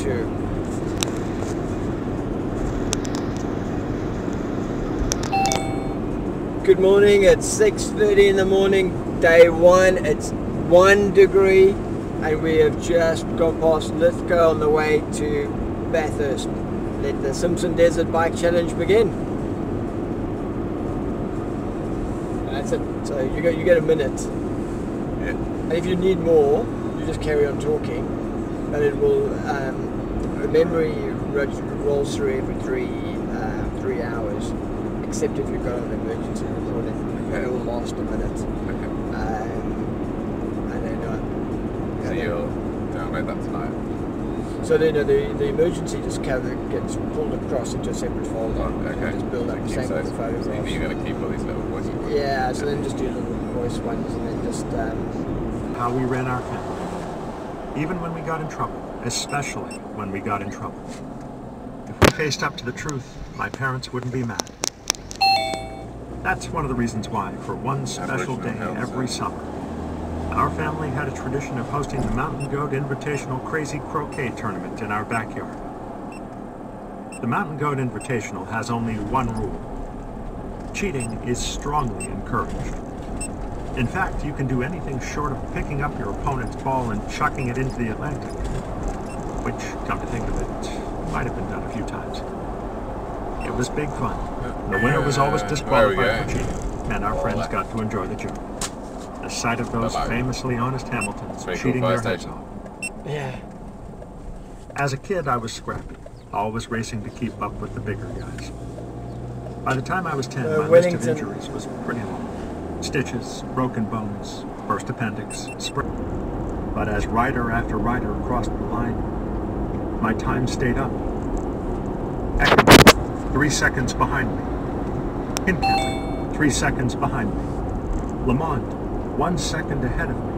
too. Good morning, it's 6:30 in the morning, day one. It's 1 degree and we have just got past Lithgow on the way to Bathurst. Let the Simpson Desert Bike Challenge begin. That's it, so you get a minute. Yeah. And if you need more, you just carry on talking, but it will, the memory rolls through every 3 hours, except if you've got an emergency recording, it will last a minute. Okay. And then, So you'll download that tonight? so then the emergency just gets pulled across into a separate folder. Oh, okay. Just build up the same with the photographs. So you're going to keep all these little voice ones? Yeah, so then just do little voice ones and then just... How we ran our family. Even when we got in trouble, especially when we got in trouble. If we faced up to the truth, my parents wouldn't be mad. That's one of the reasons why, for one special day every summer, our family had a tradition of hosting the Mountain Goat Invitational Crazy Croquet Tournament in our backyard. The Mountain Goat Invitational has only one rule. Cheating is strongly encouraged. In fact, you can do anything short of picking up your opponent's ball and chucking it into the Atlantic, which, come to think of it, might have been done a few times. It was big fun. The winner was always disqualified for cheating, and our friends got to enjoy the joke. The sight of those famously honest Hamiltons cheating their heads off. Yeah. As a kid, I was scrappy, always racing to keep up with the bigger guys. By the time I was 10, my list of injuries was pretty long. Stitches, broken bones, burst appendix, sprain. But as rider after rider crossed the line, my time stayed up. 3 seconds behind me. Hincapital, 3 seconds behind me. Lamont, 1 second ahead of me.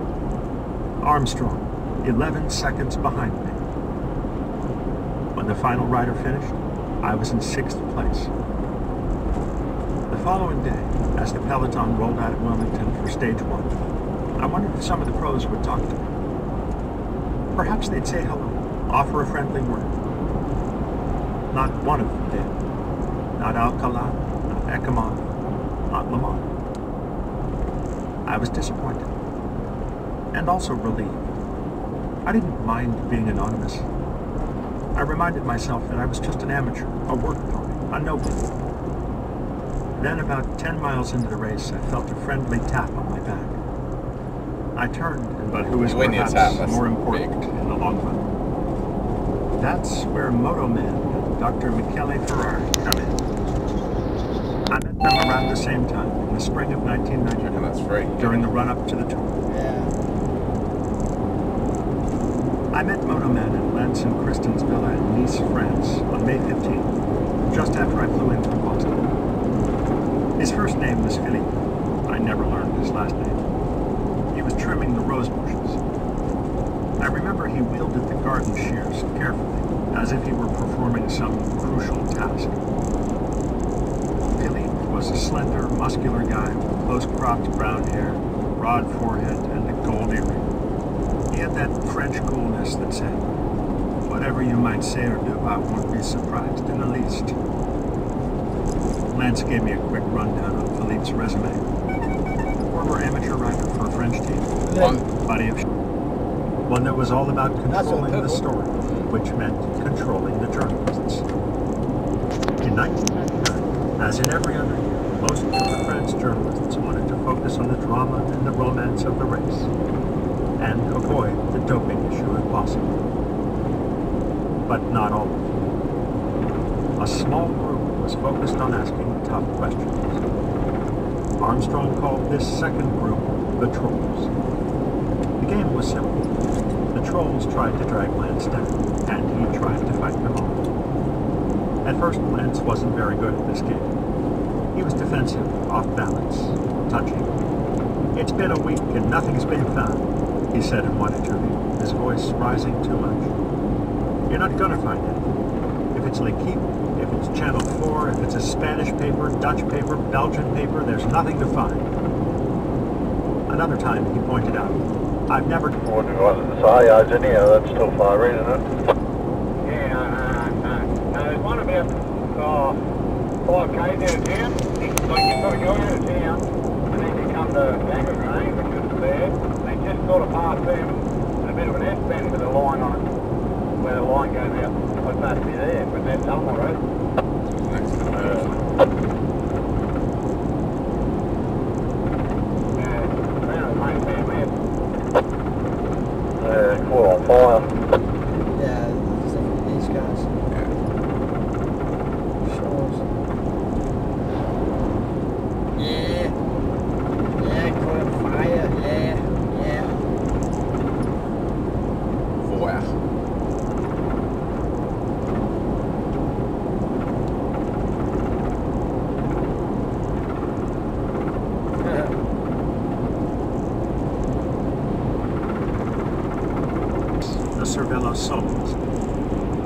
Armstrong, 11 seconds behind me. When the final rider finished, I was in 6th place. The following day, as the peloton rolled out of Wilmington for stage 1, I wondered if some of the pros would talk to me. Perhaps they'd say hello, offer a friendly word. Not one of them did. Not Alcala, not Ekimov, not Lamont. I was disappointed, and also relieved. I didn't mind being anonymous. I reminded myself that I was just an amateur, a work pony, a nobody. Then about 10 miles into the race, I felt a friendly tap on my back. I turned, but who was perhaps more important in the long run? That's where Moto Man and Dr. Michele Ferrari come in. I met them around the same time, in the spring of 1999, That's free. during the run-up to the Tour. Yeah. I met Moto Man in Lance and Kristen's villa in Nice, France, on May 15th, just after I flew in from Boston. His first name was Philippe. I never learned his last name. He was trimming the rose bushes. I remember he wielded the garden shears carefully, as if he were performing some crucial task. Philippe was a slender, muscular guy with close-cropped brown hair, broad forehead, and a gold earring. He had that French coolness that said, "Whatever you might say or do, I won't be surprised in the least." Lance gave me a quick rundown on Philippe's resume. Former amateur rider for a French team. Buddy of one that was all about controlling the story, which meant controlling the journalists. In 1999, as in every other year, most Tour de France journalists wanted to focus on the drama and the romance of the race, and avoid the doping issue if possible. But not all of them. A small group was focused on asking tough questions. Armstrong called this second group the Trolls. The game was simple. The Trolls tried to drag Lance down, and he tried to fight them off. At first, Lance wasn't very good at this game. He was defensive, off balance, touchy. "It's been a week and nothing's been found," he said in one interview, his voice rising too much. "You're not gonna find it. If it's L'Equipe, if it's Channel 4, if it's a Spanish paper, Dutch paper, Belgian paper, there's nothing to find." Another time he pointed out, "I've never..." Wondering what the SAR yard's in here, that's still firing, isn't it? 5 k's out of town. Like you sort of go out of town and then you come to Dagger Green, which is there. They just sort of pass them in a bit of an S-bend with a line on it, where the line goes out. I supposed to be there, but that's Tullamore Road. Next to the Caught on fire. Yeah, there's definitely these guys. Shores. Yeah. Yeah, caught on fire. Yeah. Yeah. Fire. The Cervello solos.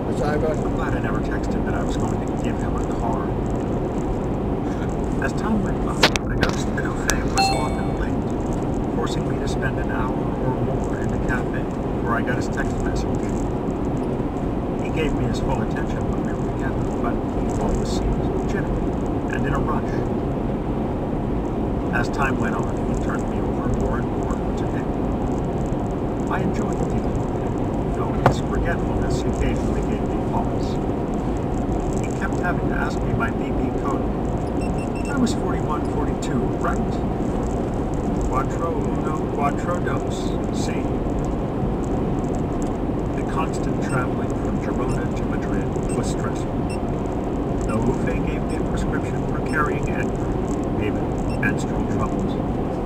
Which I got. I'm glad I never texted that I was going to give him a car. As time went by, I noticed that Buffet was often late, forcing me to spend an hour or more in the cafe before I got his text message. He gave me his full attention when we were together, but he always seemed jittery and in a rush. As time went on, he turned me over more and more to him. I enjoyed dealing with him, though his forgetfulness occasionally gave me pause. He kept having to ask me my BB code. I was 4142, right? Quattro uno, quattro dos, see? The constant traveling from Girona to Madrid was stressful. Though Ufe gave me a prescription for carrying anger, even menstrual troubles,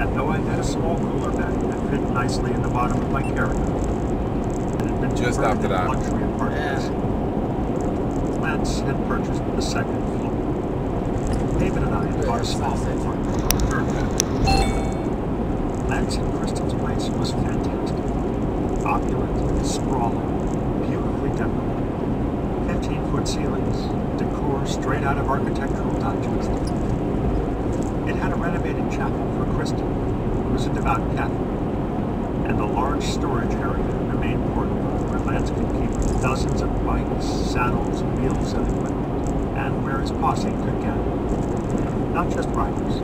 and though I had a small cooler bag that fit nicely in the bottom of my carrier, it had been Just after that. luxury apartments. Lance had purchased the second floor. David and I had bought a small apartment on the third floor. Lance and Kristen's place was fantastic. Opulent, sprawling, beautifully decorated. 15-foot ceilings, decor straight out of Architectural Digest. It had a renovated chapel for Kristen, who was a devout Catholic, and a large storage area in the main courtyard where Lance could keep dozens of bikes, saddles, wheels, and equipment, and where his posse could gather. Not just riders,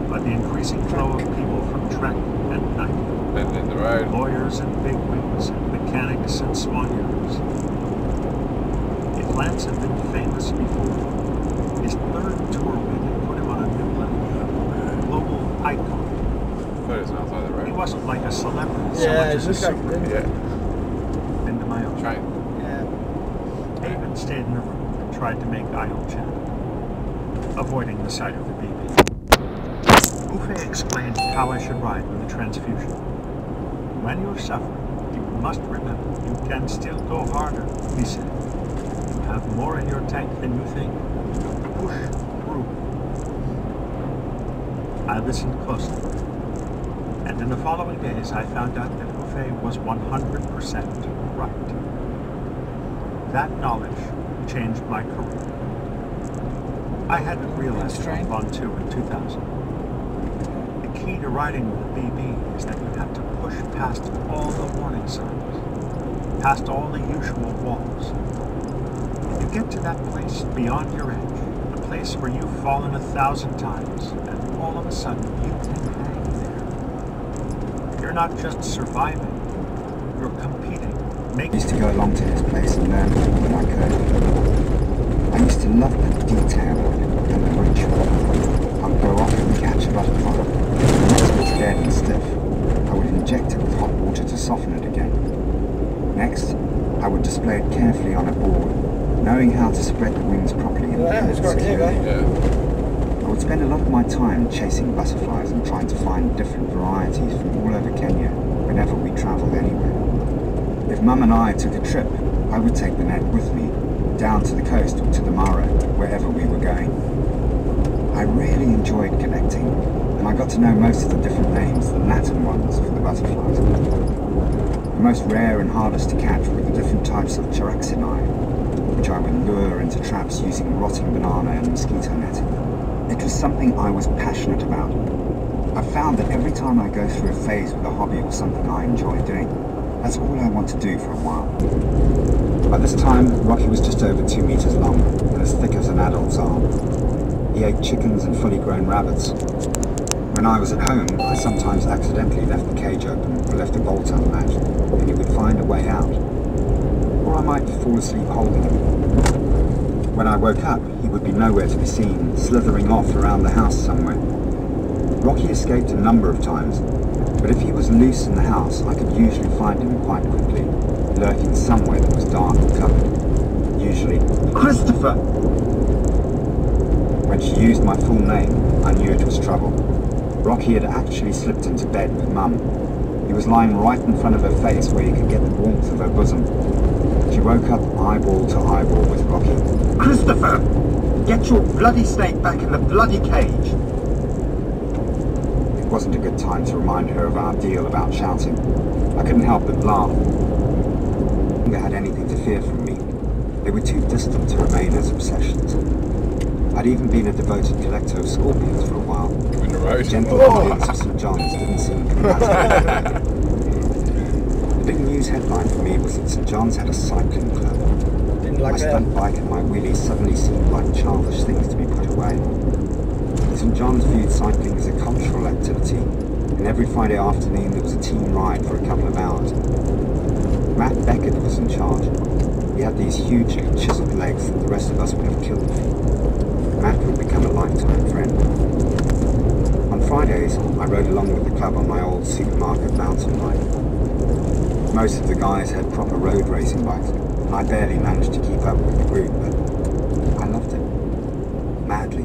but the increasing flow of people from Trek and night. Bending the road. Lawyers and bigwigs, mechanics and soigneurs. If Lance had been famous before, his third tour with had put him on a new level. Global icon. Photos outside the He road. wasn't like a celebrity so Yeah, much it as a looks like super. Yeah. Into my own. Train. Yeah. David stayed in the room and tried to make idle chat, avoiding the sight of the BB. Ufe explained how I should ride with a transfusion. When you're suffering, you must remember you can still go harder, he said. You have more in your tank than you think. Push through. I listened closely, and in the following days I found out that Ufe was 100% right. That knowledge changed my career. I hadn't realized it on Bond 2 in 2000. The key to riding with a BB is that you have to push past all the warning signs, past all the usual walls. You get to that place beyond your edge, the place where you've fallen 1,000 times, and all of a sudden you can hang there. You're not just surviving, you're competing. I used to go along to this place and learn when I could. I used to love the detail of it and the ritual. I'd go off and catch a butterfly. The next was dead and stiff. I would inject it with hot water to soften it again. Next, I would display it carefully on a board, knowing how to spread the wings properly and Yeah, it's got clear, securely. Yeah. I would spend a lot of my time chasing butterflies and trying to find different varieties from all over Kenya whenever we travelled anywhere. If Mum and I took a trip, I would take the net with me, down to the coast or to the Mara, wherever we were going. I really enjoyed collecting, and I got to know most of the different names, the Latin ones for the butterflies. The most rare and hardest to catch were the different types of Charaxinae, which I would lure into traps using rotting banana and mosquito netting. It was something I was passionate about. I found that every time I go through a phase with a hobby or something I enjoy doing, that's all I want to do for a while. By this time, Rocky was just over 2 meters long and as thick as an adult's arm. He ate chickens and fully grown rabbits. When I was at home, I sometimes accidentally left the cage open or left a bolt unlatched, and he would find a way out. Or I might fall asleep holding him. When I woke up, he would be nowhere to be seen, slithering off around the house somewhere. Rocky escaped a number of times, but if he was loose in the house, I could usually find him quite quickly, lurking somewhere that was dark and covered. Usually, Christopher! When she used my full name, I knew it was trouble. Rocky had actually slipped into bed with Mum. He was lying right in front of her face where you could get the warmth of her bosom. She woke up eyeball to eyeball with Rocky. Christopher! Get your bloody snake back in the bloody cage! It wasn't a good time to remind her of our deal about shouting. I couldn't help but laugh. They had anything to fear from me. They were too distant to remain as obsessions. I'd even been a devoted collector of scorpions for a while. In the road. The gentle audience of St. John's didn't seem compatible. The big news headline for me was that St. John's had a cycling club. My stunt bike and my wheelies suddenly seemed like childish things to be put away. St. John's viewed cycling as a cultural activity, and every Friday afternoon there was a team ride for a couple of hours. Matt Beckett was in charge. He had these huge chiseled legs that the rest of us would have killed for. Matt would become a lifetime friend. On Fridays, I rode along with the club on my old supermarket mountain bike. Most of the guys had proper road racing bikes, and I barely managed to keep up with the group, but I loved it. Madly.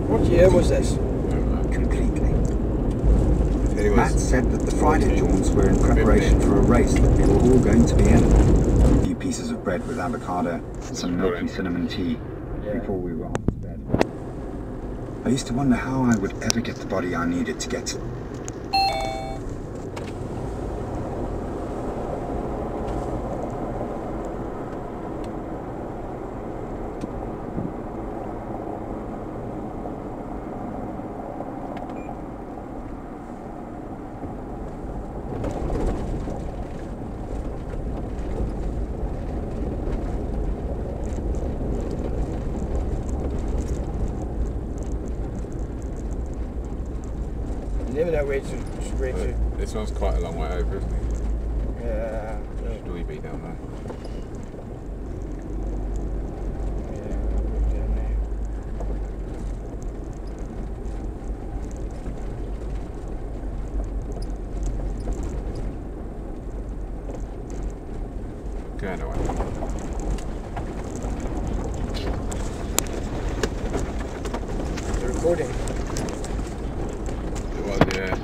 What year was this? Completely. Matt said that the Friday jaunts were in preparation for a race that we were all going to be in. A few pieces of bread with avocado, and some milky cinnamon tea before we were off to bed. I used to wonder how I would ever get the body I needed to get to. You never know where to. This one's quite a long way over, isn't it? Yeah. Should we be down there? Yeah, down there. Going away. The recording. It was, yeah.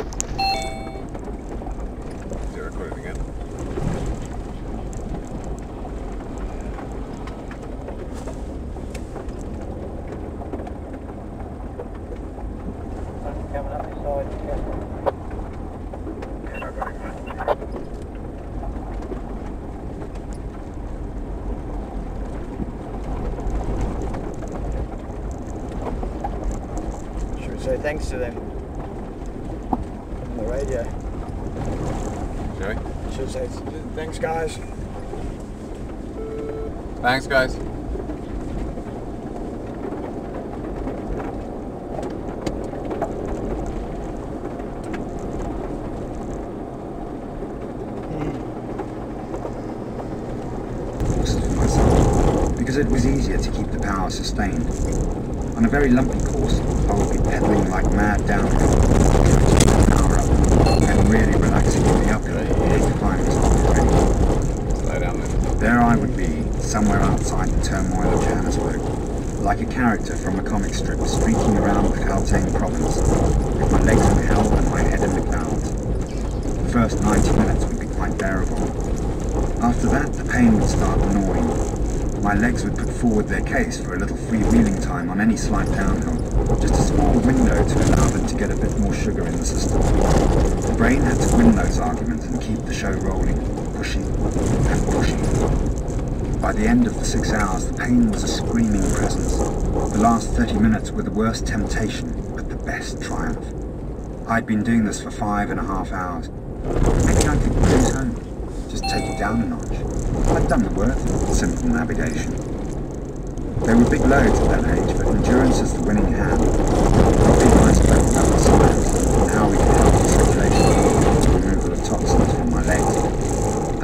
Is it recording again? Coming up this side. Should we say thanks to them on the radio? Shall we? Should say thanks, guys. Thanks, guys. Forces for myself, because it was easier to keep the power sustained. On a very lumpy course, I would be pedaling like mad downhill, trying to keep the power up, and really relaxing in the uphill if the climb was not ready. Slow down then. There I would be, somewhere outside the turmoil of Johannesburg, like a character from a comic strip streaking around the Gauteng province, with my legs in hell and my head in the clouds. The first 90 minutes would be quite bearable. After that, the pain would start gnawing. My legs would put forward their case for a little freewheeling time on any slight downhill, just a small window to allow them to get a bit more sugar in the system. The brain had to win those arguments and keep the show rolling, pushing and pushing. By the end of the 6 hours, the pain was a screaming presence. The last 30 minutes were the worst temptation, but the best triumph. I'd been doing this for 5.5 hours. Maybe I could cruise home, just take it down a notch. I'd done the worth of simple navigation. There were big loads at that age, but endurance is the winning hand. Robbie and I spoke about the science and how we could help the circulation, the removal of toxins from my legs.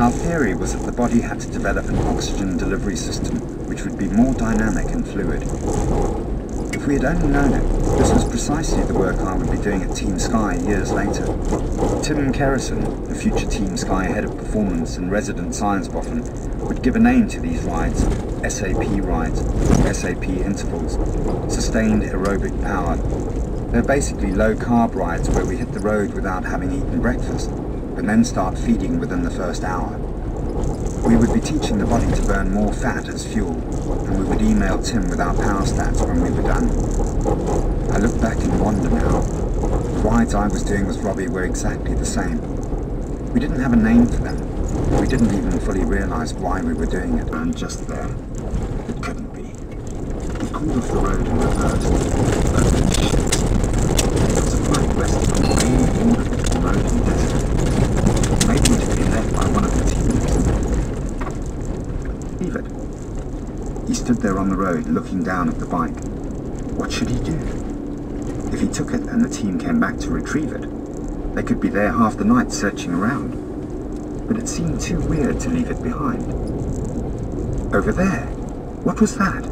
Our theory was that the body had to develop an oxygen delivery system which would be more dynamic and fluid. If we had only known it, this was precisely the work I would be doing at Team Sky years later. Tim Kerrison, the future Team Sky head of performance and resident science boffin, would give a name to these rides: SAP rides, SAP intervals, sustained aerobic power. They're basically low-carb rides where we hit the road without having eaten breakfast, and then start feeding within the first hour. We would be teaching the body to burn more fat as fuel, and we would email Tim with our power stats when we were done. I look back in wonder now. The rides I was doing with Robbie were exactly the same. We didn't have a name for them. We didn't even fully realise why we were doing it. And just there, it couldn't be. We pulled off the road and reversed. Opened shit. It was a flight west from the main wonderful road and desert. Maybe it had been left by one of the teams. Leave it. He stood there on the road, looking down at the bike. What should he do? If he took it and the team came back to retrieve it, they could be there half the night searching around. But it seemed too weird to leave it behind. Over there, what was that?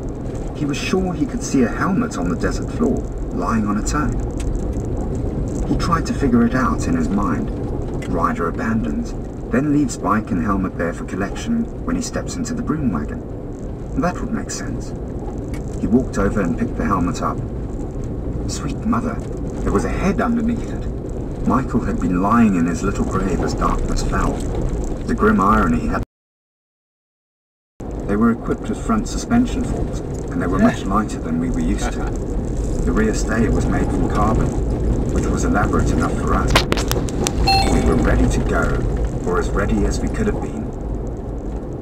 He was sure he could see a helmet on the desert floor, lying on its own. He tried to figure it out in his mind. Rider abandons, then leaves bike and helmet there for collection when he steps into the broom wagon. That would make sense. He walked over and picked the helmet up. Sweet mother, there was a head underneath it. Michael had been lying in his little grave as darkness fell. The grim irony had... They were equipped with front suspension forks, and they were much lighter than we were used to. The rear stay was made from carbon, which was elaborate enough for us. We were ready to go, or as ready as we could have been.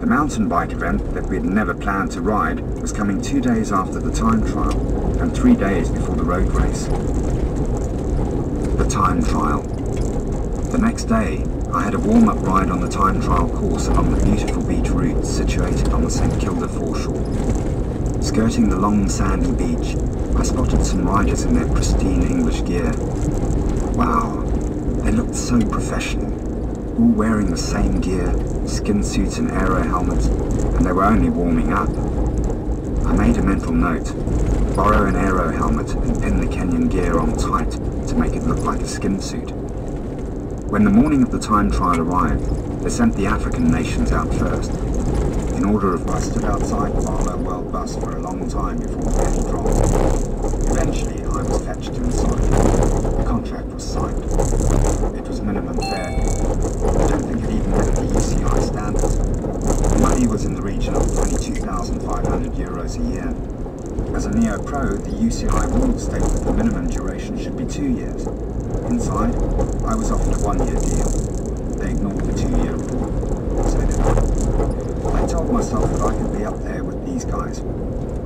The mountain bike event that we had never planned to ride was coming 2 days after the time trial, and 3 days before the road race. The time trial. The next day, I had a warm-up ride on the time trial course along the beautiful beach route situated on the St Kilda foreshore. Skirting the long sandy beach, I spotted some riders in their pristine English gear. Wow, they looked so professional, all wearing the same gear, skin suits and aero helmets, and they were only warming up. I made a mental note: borrow an aero helmet and pin the Kenyan gear on tight to make it look like a skin suit. When the morning of the time trial arrived, they sent the African nations out first. In order of I stood outside the Barlow World bus for a long time before the penny dropped. Eventually, I was fetched inside. The contract was signed. It was minimum fare. I don't think it even met the UCI standards. The money was in the region of 22,500 euros a year. As a Neo-Pro, the UCI rules state that the minimum duration should be 2 years. Inside, I was offered a 1-year deal. They ignored the 2-year rule. So did I. I told myself that I could be up there with these guys.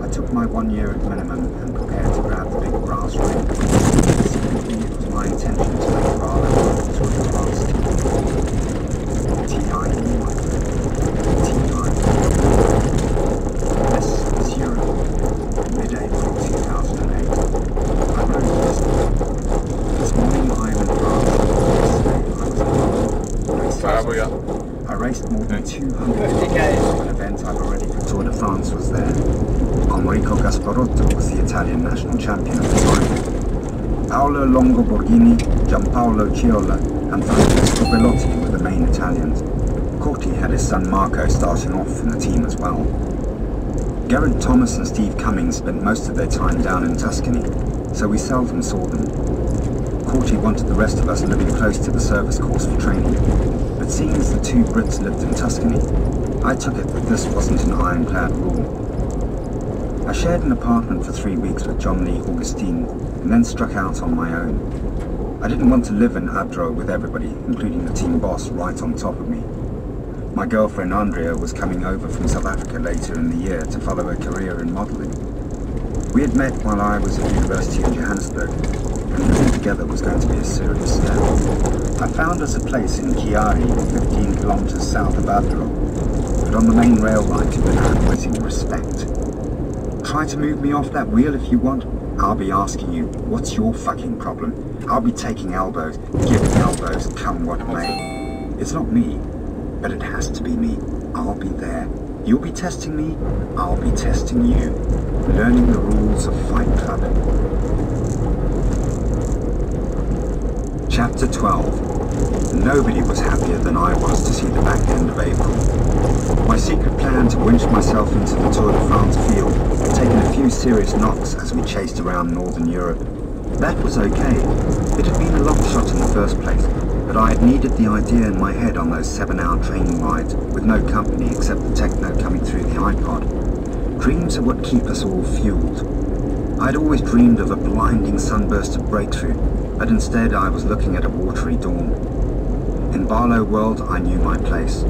I took my 1 year at minimum and prepared to grab the big brass ring. Secretly, it was my intention to make Prado to a advanced TIE, my friend. TIE. This is Europe. Mid-April 2008. I rode this. This morning I am in France. Yesterday I was in I raced more than 200 miles. An event I've already for Tour de France was there. Enrico Gasparotto was the Italian national champion at the time. Paolo Longo Borghini, Giampaolo Ciola and Francesco Bellotti were the main Italians. Corti had his son Marco starting off in the team as well. Geraint Thomas and Steve Cummings spent most of their time down in Tuscany, so we seldom saw them. Corti wanted the rest of us living close to the service course for training, but seeing as the two Brits lived in Tuscany, I took it that this wasn't an ironclad rule. I shared an apartment for 3 weeks with John Lee Augustine, and then struck out on my own. I didn't want to live in Adro with everybody, including the team boss, right on top of me. My girlfriend Andrea was coming over from South Africa later in the year to follow her career in modelling. We had met while I was at university in Johannesburg, and living together was going to be a serious step. I found us a place in Chiari, 15 kilometers south of Birdsville, but on the main rail line to demand raising respect. Try to move me off that wheel if you want. I'll be asking you, what's your fucking problem? I'll be taking elbows, giving elbows, come what may. It's not me, but it has to be me. I'll be there. You'll be testing me, I'll be testing you. Learning the rules of Fight Club. Chapter 12. Nobody was happier than I was to see the back end of April. My secret plan to winch myself into the Tour de France field had taken a few serious knocks as we chased around Northern Europe. That was okay. It had been a long shot in the first place, but I had needed the idea in my head on those 7-hour training rides with no company except the techno coming through the iPod. Dreams are what keep us all fueled. I'd always dreamed of a blinding sunburst of breakthrough, but instead I was looking at a watery dawn. In Barlow World, I knew my place.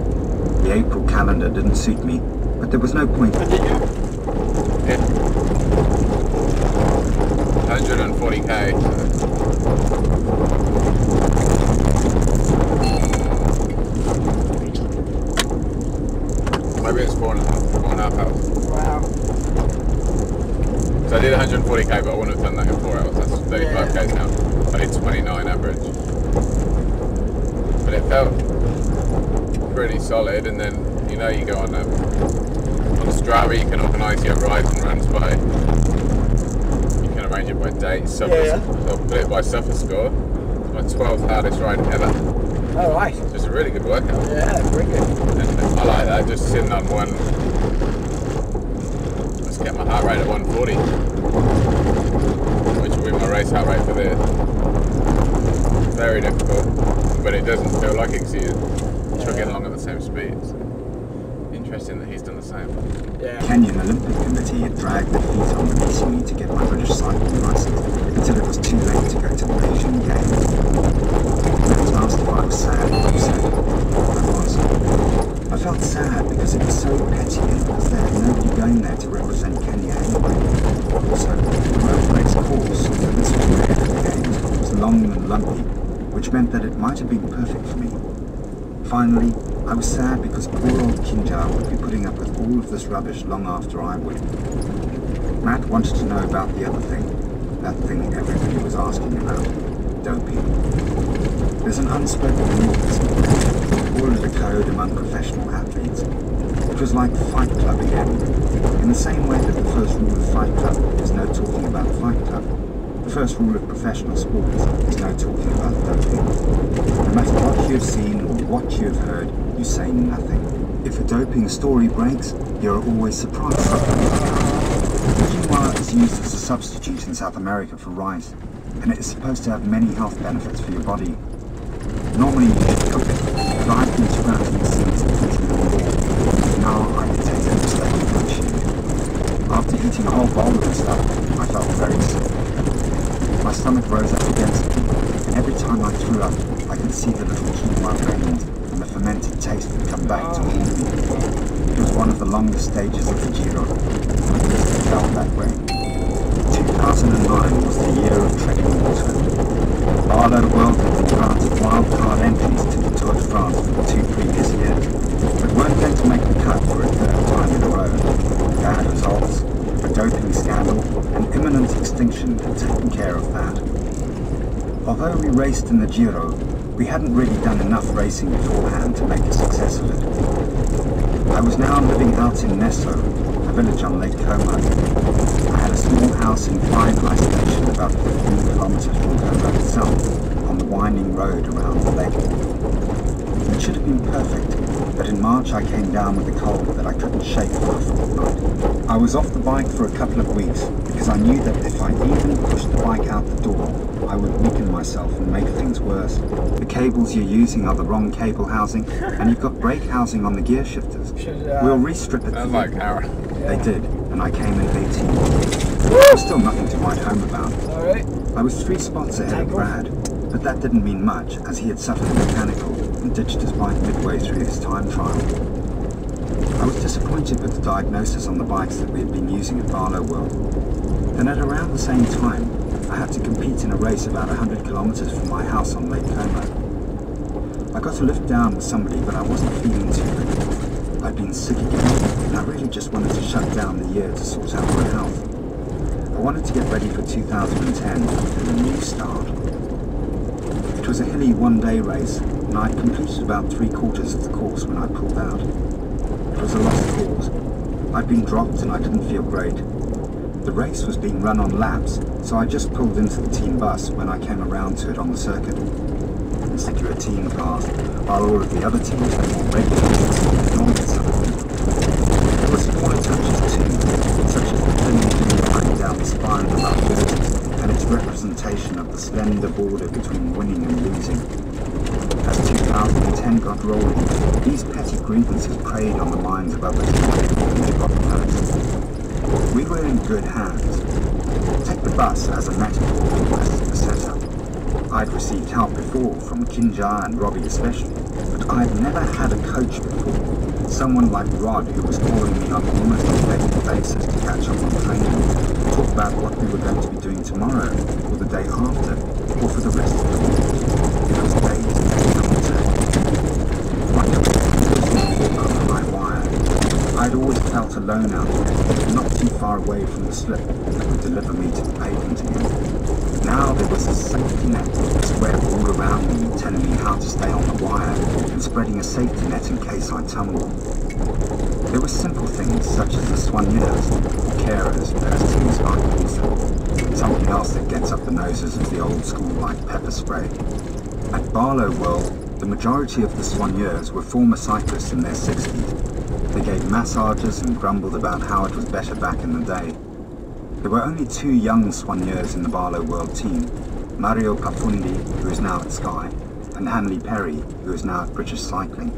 The April calendar didn't suit me, but there was no point. Yeah. 140k. Maybe it's 4.5 hours. Wow. So I did 140k, but I wouldn't have done that in 4 hours. That's 35k now. I did 29 average. But it felt pretty solid, and then you go on Strava, you can organise your rides and runs by, you can arrange it by date. So I'll put it by suffer score. It's my 12th hardest ride ever. All right. It's just a really good workout. Yeah, very good. And I like that, just sitting on one. Just get my heart rate at 140, which will be my race heart rate for this. Very difficult, but it doesn't feel like it because you're chugging along at the same speed. So interesting that he's done the same. Yeah. Kenyan Olympic Committee had dragged their feet on releasing me to get my British cycling license until it was too late to go to the Beijing Games. I was asked if I was sad, and I said I was. I felt sad because it was so petty and because there had nobody going there to represent Kenya anyway. Also, the road race course, this was ahead of the Games, was long and lumpy, which meant that it might have been perfect for me. Finally, I was sad because poor old Kinja would be putting up with all of this rubbish long after I would. Matt wanted to know about the other thing, that thing everybody was asking about, doping. There's an unspoken rule in this all of the code among professional athletes. It was like Fight Club again, in the same way that the first rule of Fight Club is no talking about Fight Club. The first rule of professional sports is no talking about doping. No matter what you have seen or what you have heard, you say nothing. If a doping story breaks, you're always surprised. Quinoa is used as a substitute in South America for rice, and it is supposed to have many health benefits for your body. Normally you should cook it, but I've been sprouting seeds and eating them raw. Now I can taste the mistake without chewing. After eating a whole bowl of the stuff, I felt very sick. My stomach rose up against me, and every time I threw up, I could see the little quinoa grains and the fermented taste would come back to haunt me. It was one of the longest stages of the Giro, and I guess it felt that way. 2009 was the year of treading water. Prado World had been granted wildcard entries to the Tour de France for the 2 previous years, but weren't going to make the cut for a third time in a row. Bad results, a doping scandal, and imminent extinction had taken care of that. Although we raced in the Giro, we hadn't really done enough racing beforehand to make a success of it. I was now living out in Nesso, a village on Lake Como. I had a small house in Fine High Station about 15 kilometers from Como itself, on the winding road around the lake. It should have been perfect, but in March I came down with a cold that I couldn't shake for a fortnight. I was off the bike for a couple of weeks because I knew that if I even pushed the bike out the door, I would weaken myself and make things worse. The cables you're using are the wrong cable housing, and you've got brake housing on the gear shifters. We'll restrip it. Sounds like Aaron. They did, and I came in 18. There was still nothing to write home about. I was 3 spots ahead of Brad, but that didn't mean much as he had suffered a mechanical and ditched his bike midway through his time trial. I was disappointed with the diagnosis on the bikes that we had been using at Barlow World. Then at around the same time, I had to compete in a race about 100 kilometers from my house on Lake Como. I got a lift down with somebody, but I wasn't feeling too good. I'd been sick again, and I really just wanted to shut down the year to sort out my health. I wanted to get ready for 2010 and a new start. It was a hilly one-day race, and I'd completed about 3/4 of the course when I pulled out. It was a lost cause. I'd been dropped and I didn't feel great. The race was being run on laps, so I just pulled into the team bus when I came around to it on the circuit. The secure team passed, while all of the other teams were more regular, ignoring some of them. There were smaller touches too, such as the thin line down the spine of our visitors and its representation of the slender border between winning and losing. As 2010 got rolling, these petty grievances preyed on the minds of other teams and they got hurt. We were in good hands. Take the bus as a metaphor as a setup. I'd received help before, from Kinja and Robbie especially, but I'd never had a coach before. Someone like Rod, who was calling me on almost a daily basis to catch up on training, talk about what we were going to be doing tomorrow, or the day after, or for the rest of the week. It was days like a walk on my wire. I'd always felt alone out there, not too far away from the slip that would deliver me to the pavement again. Now there was a safety net, this web all around me, telling me how to stay on the wire, and spreading a safety net in case I tumbled. There were simple things such as the soigneurs, or carers, as teams like also. Something else that gets up the noses of the old school like pepper spray. At Barlow World, the majority of the soigneurs were former cyclists in their 60s. They gave massages and grumbled about how it was better back in the day. There were only 2 young soigneurs in the Barlow World team, Mario Pafundi, who is now at Sky, and Hanley Perry, who is now at British Cycling.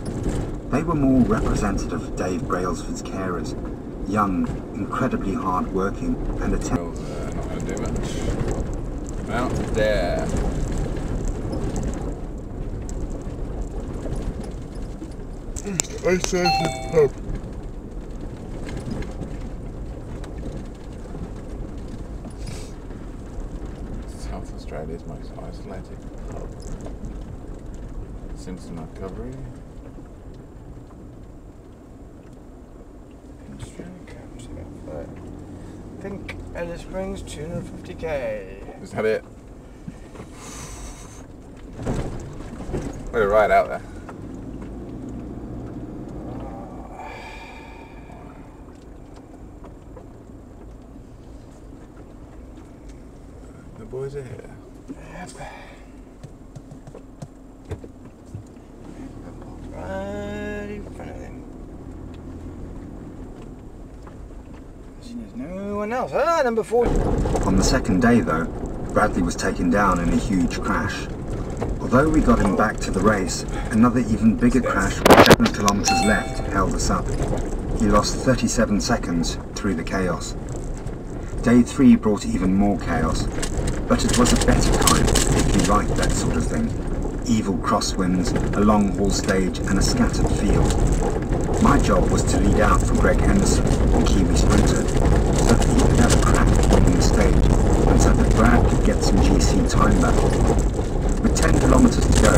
They were more representative of Dave Brailsford's carers, young, incredibly hard-working, and Not going to do much. Out there. Isolated pub. South Australia's most isolated pub. Simpson Recovery. I think Alice Springs 250k. Is that it? We're right out there. The boys are here. Yep. Right in front of them. There's no one else. Ah, number 4. On the second day, though, Bradley was taken down in a huge crash. Although we got him back to the race, another even bigger crash with 7 kilometers left held us up. He lost 37 seconds through the chaos. Day 3 brought even more chaos, but it was a better time if you like that sort of thing. Evil crosswinds, a long haul stage and a scattered field. My job was to lead out for Greg Henderson, the Kiwi sprinter, so that he could have a crack at winning the stage, and so that Brad could get some GC time back. With 10 kilometers to go,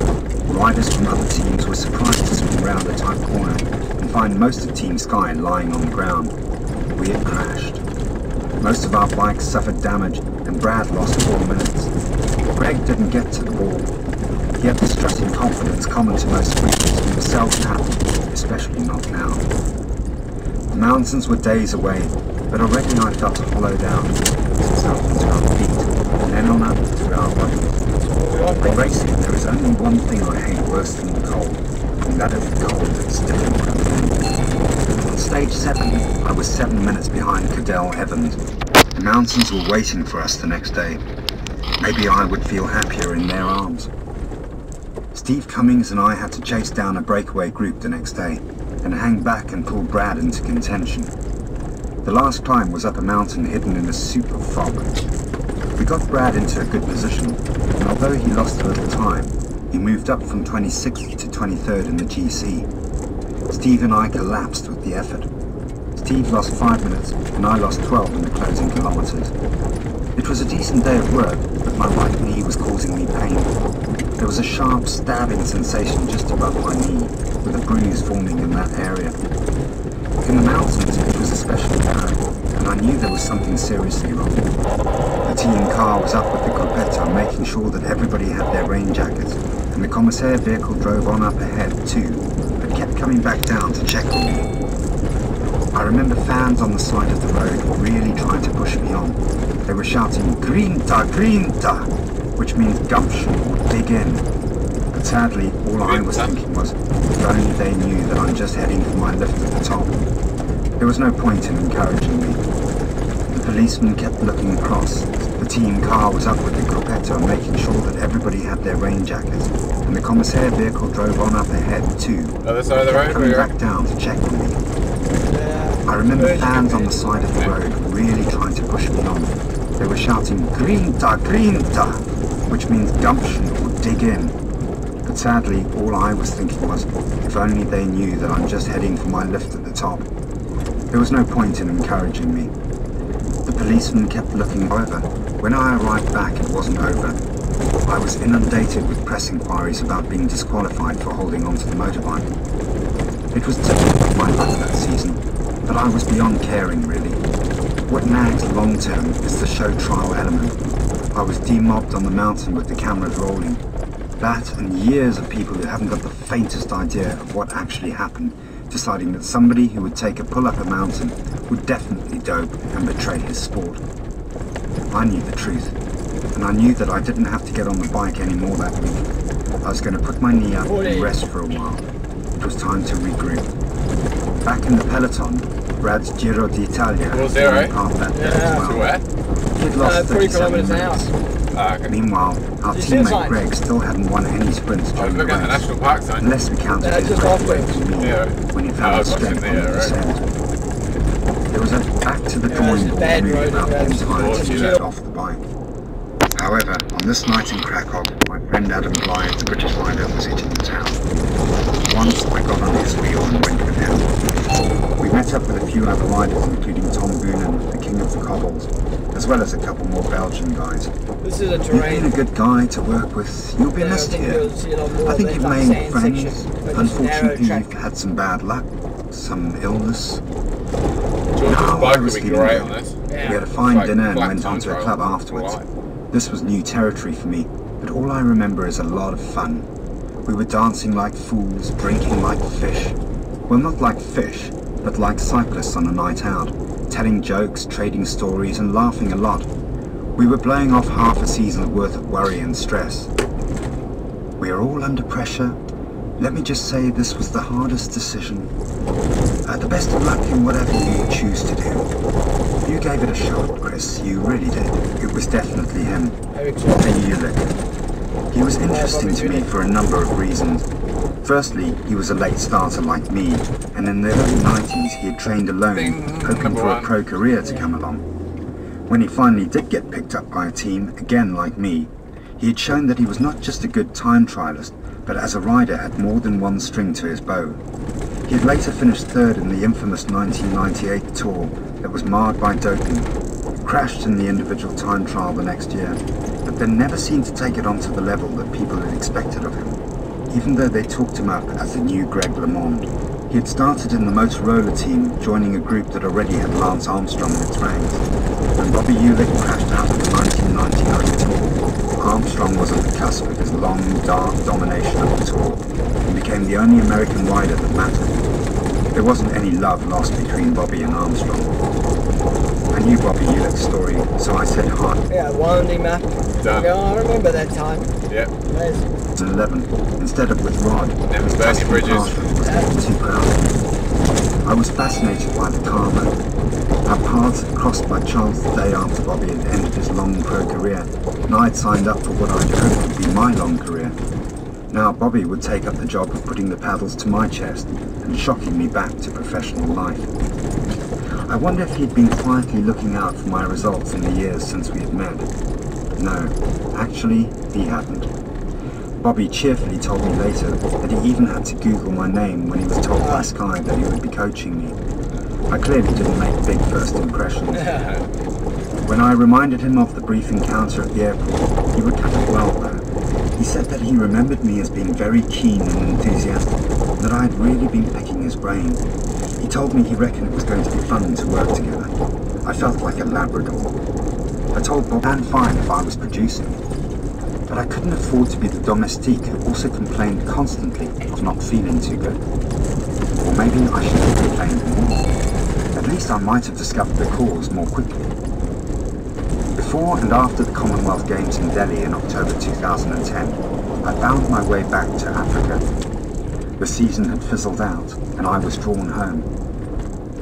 riders from other teams were surprised to swing round a tight corner and find most of Team Sky lying on the ground. We had crashed. Most of our bikes suffered damage and Brad lost 4 minutes. Greg didn't get to the ball. He had the strutting confidence common to most sprinters and was seldom happy, especially not now. The mountains were days away, but already I felt hollowed out, up into our feet, and then on up to our bodies. In racing, there is only one thing I hate worse than the cold, and that is the cold that's sticking to me. On stage 7, I was 7 minutes behind Cadell Evans. The mountains were waiting for us the next day. Maybe I would feel happier in their arms. Steve Cummings and I had to chase down a breakaway group the next day, and hang back and pull Brad into contention. The last climb was up a mountain hidden in a super fog. We got Brad into a good position, and although he lost a little time, he moved up from 26th to 23rd in the GC. Steve and I collapsed with the effort. Steve lost 5 minutes and I lost 12 in the closing kilometres. It was a decent day at work, but my right knee was causing me pain. There was a sharp stabbing sensation just above my knee, with a bruise forming in that area. In the mountains, it was especially bad, and I knew there was something seriously wrong. The team car was up with the gruppetto, making sure that everybody had their rain jackets, and the commissaire vehicle drove on up ahead too, but kept coming back down to check on me. I remember fans on the side of the road really trying to push me on. They were shouting, "Grinta, grinta!" which means gumption or dig in. But sadly, all I was thinking was, if only they knew that I'm just heading for my lift at the top. There was no point in encouraging me. The policeman kept looking across. The team car was up with the gruppetto, making sure that everybody had their rain jackets, and the commissaire vehicle drove on up ahead too. Other side of the road, coming back down to check on me. I remember fans on the side of the road really trying to push me on. They were shouting, "Grinta, grinta!" which means gumption or dig in. But sadly, all I was thinking was, if only they knew that I'm just heading for my lift at the top. There was no point in encouraging me. The policeman kept looking. However, when I arrived back, it wasn't over. I was inundated with press inquiries about being disqualified for holding onto the motorbike. It was typical of my luck that season, but I was beyond caring really. What nags long term is the show trial element. I was demobbed on the mountain with the cameras rolling. That and years of people who haven't got the faintest idea of what actually happened, deciding that somebody who would take a pull up a mountain would definitely dope and betray his sport. I knew the truth, and I knew that I didn't have to get on the bike anymore that week. I was going to put my knee up and rest for a while. It was time to regroup. Back in the peloton, Brad's Giro d'Italia was part that day as well. He'd lost 37 minutes. Okay. Meanwhile, our teammate Greg still hadn't won any sprints during the race, National Park sign. unless we counted his breakaway to me when he found his strength on the descent. There was a back to the drawing board movie about the entire team let off the bike. However, on this night in Krakow, my friend Adam Blythe, the British rider, was hitting the town. Once I got on his wheel and went with him. We met up with a few other riders, including Tom Boonen, the king of the cobbles, as well as a couple more Belgian guys. This is a You've terrain. been a good guy to work with. You'll be missed here. I think you've made friends. Unfortunately, you've had some bad luck, some illness. George's bike would be great on this. We had a fine dinner and went on to a club afterwards. This was new territory for me, but all I remember is a lot of fun. We were dancing like fools, drinking like fish. Well, not like fish, but like cyclists on a night out, telling jokes, trading stories, and laughing a lot. We were blowing off half a season's worth of worry and stress. We are all under pressure. Let me just say this was the hardest decision. The best of luck in whatever you choose to do. You gave it a shot, Chris. You really did. It was definitely him. Ulick. He was interesting to me for a number of reasons. Firstly, he was a late starter like me, and in the early 90s he had trained alone, hoping for a pro career to come along. When he finally did get picked up by a team, again like me, he had shown that he was not just a good time trialist, but as a rider had more than one string to his bow. He had later finished third in the infamous 1998 Tour that was marred by doping, crashed in the individual time trial the next year, but then never seemed to take it onto the level that people had expected of him, even though they talked him up as the new Greg LeMond. He had started in the Motorola team, joining a group that already had Lance Armstrong in its ranks. When Bobby Ulick crashed out of the 1999 Tour, Armstrong was on the cusp of his long, dark domination of the Tour, and became the only American rider that mattered. There wasn't any love lost between Bobby and Armstrong. I knew Bobby Ulick's story, so I said hi. Yeah, winding map. Done. Yeah, I remember that time. Yep. There's 11, instead of with Rod. Never burning bridges. Was too proud. I was fascinated by the karma. Our paths had crossed by chance the day after Bobby had ended his long pro career, and I had signed up for what I'd hoped would be my long career. Now Bobby would take up the job of putting the paddles to my chest and shocking me back to professional life. I wonder if he'd been quietly looking out for my results in the years since we had met. No, actually, he hadn't. Bobby cheerfully told me later that he even had to Google my name when he was told by Sky that he would be coaching me. I clearly didn't make big first impressions. When I reminded him of the brief encounter at the airport, he recovered well though. He said that he remembered me as being very keen and enthusiastic, and that I had really been picking his brain. He told me he reckoned it was going to be fun to work together. I felt like a Labrador. I told Bob and fine if I was producing, but I couldn't afford to be the domestique who also complained constantly of not feeling too good. Or maybe I should have complained more. At least I might have discovered the cause more quickly. Before and after the Commonwealth Games in Delhi in October 2010, I found my way back to Africa. The season had fizzled out, and I was drawn home.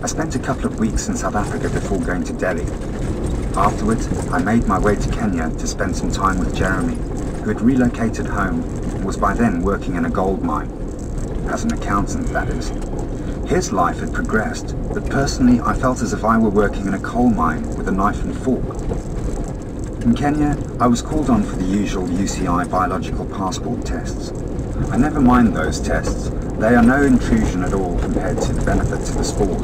I spent a couple of weeks in South Africa before going to Delhi. Afterwards, I made my way to Kenya to spend some time with Jeremy, who had relocated home and was by then working in a gold mine. As an accountant, that is. His life had progressed, but personally I felt as if I were working in a coal mine with a knife and fork. In Kenya, I was called on for the usual UCI biological passport tests. I never mind those tests. They are no intrusion at all compared to the benefits of the sport,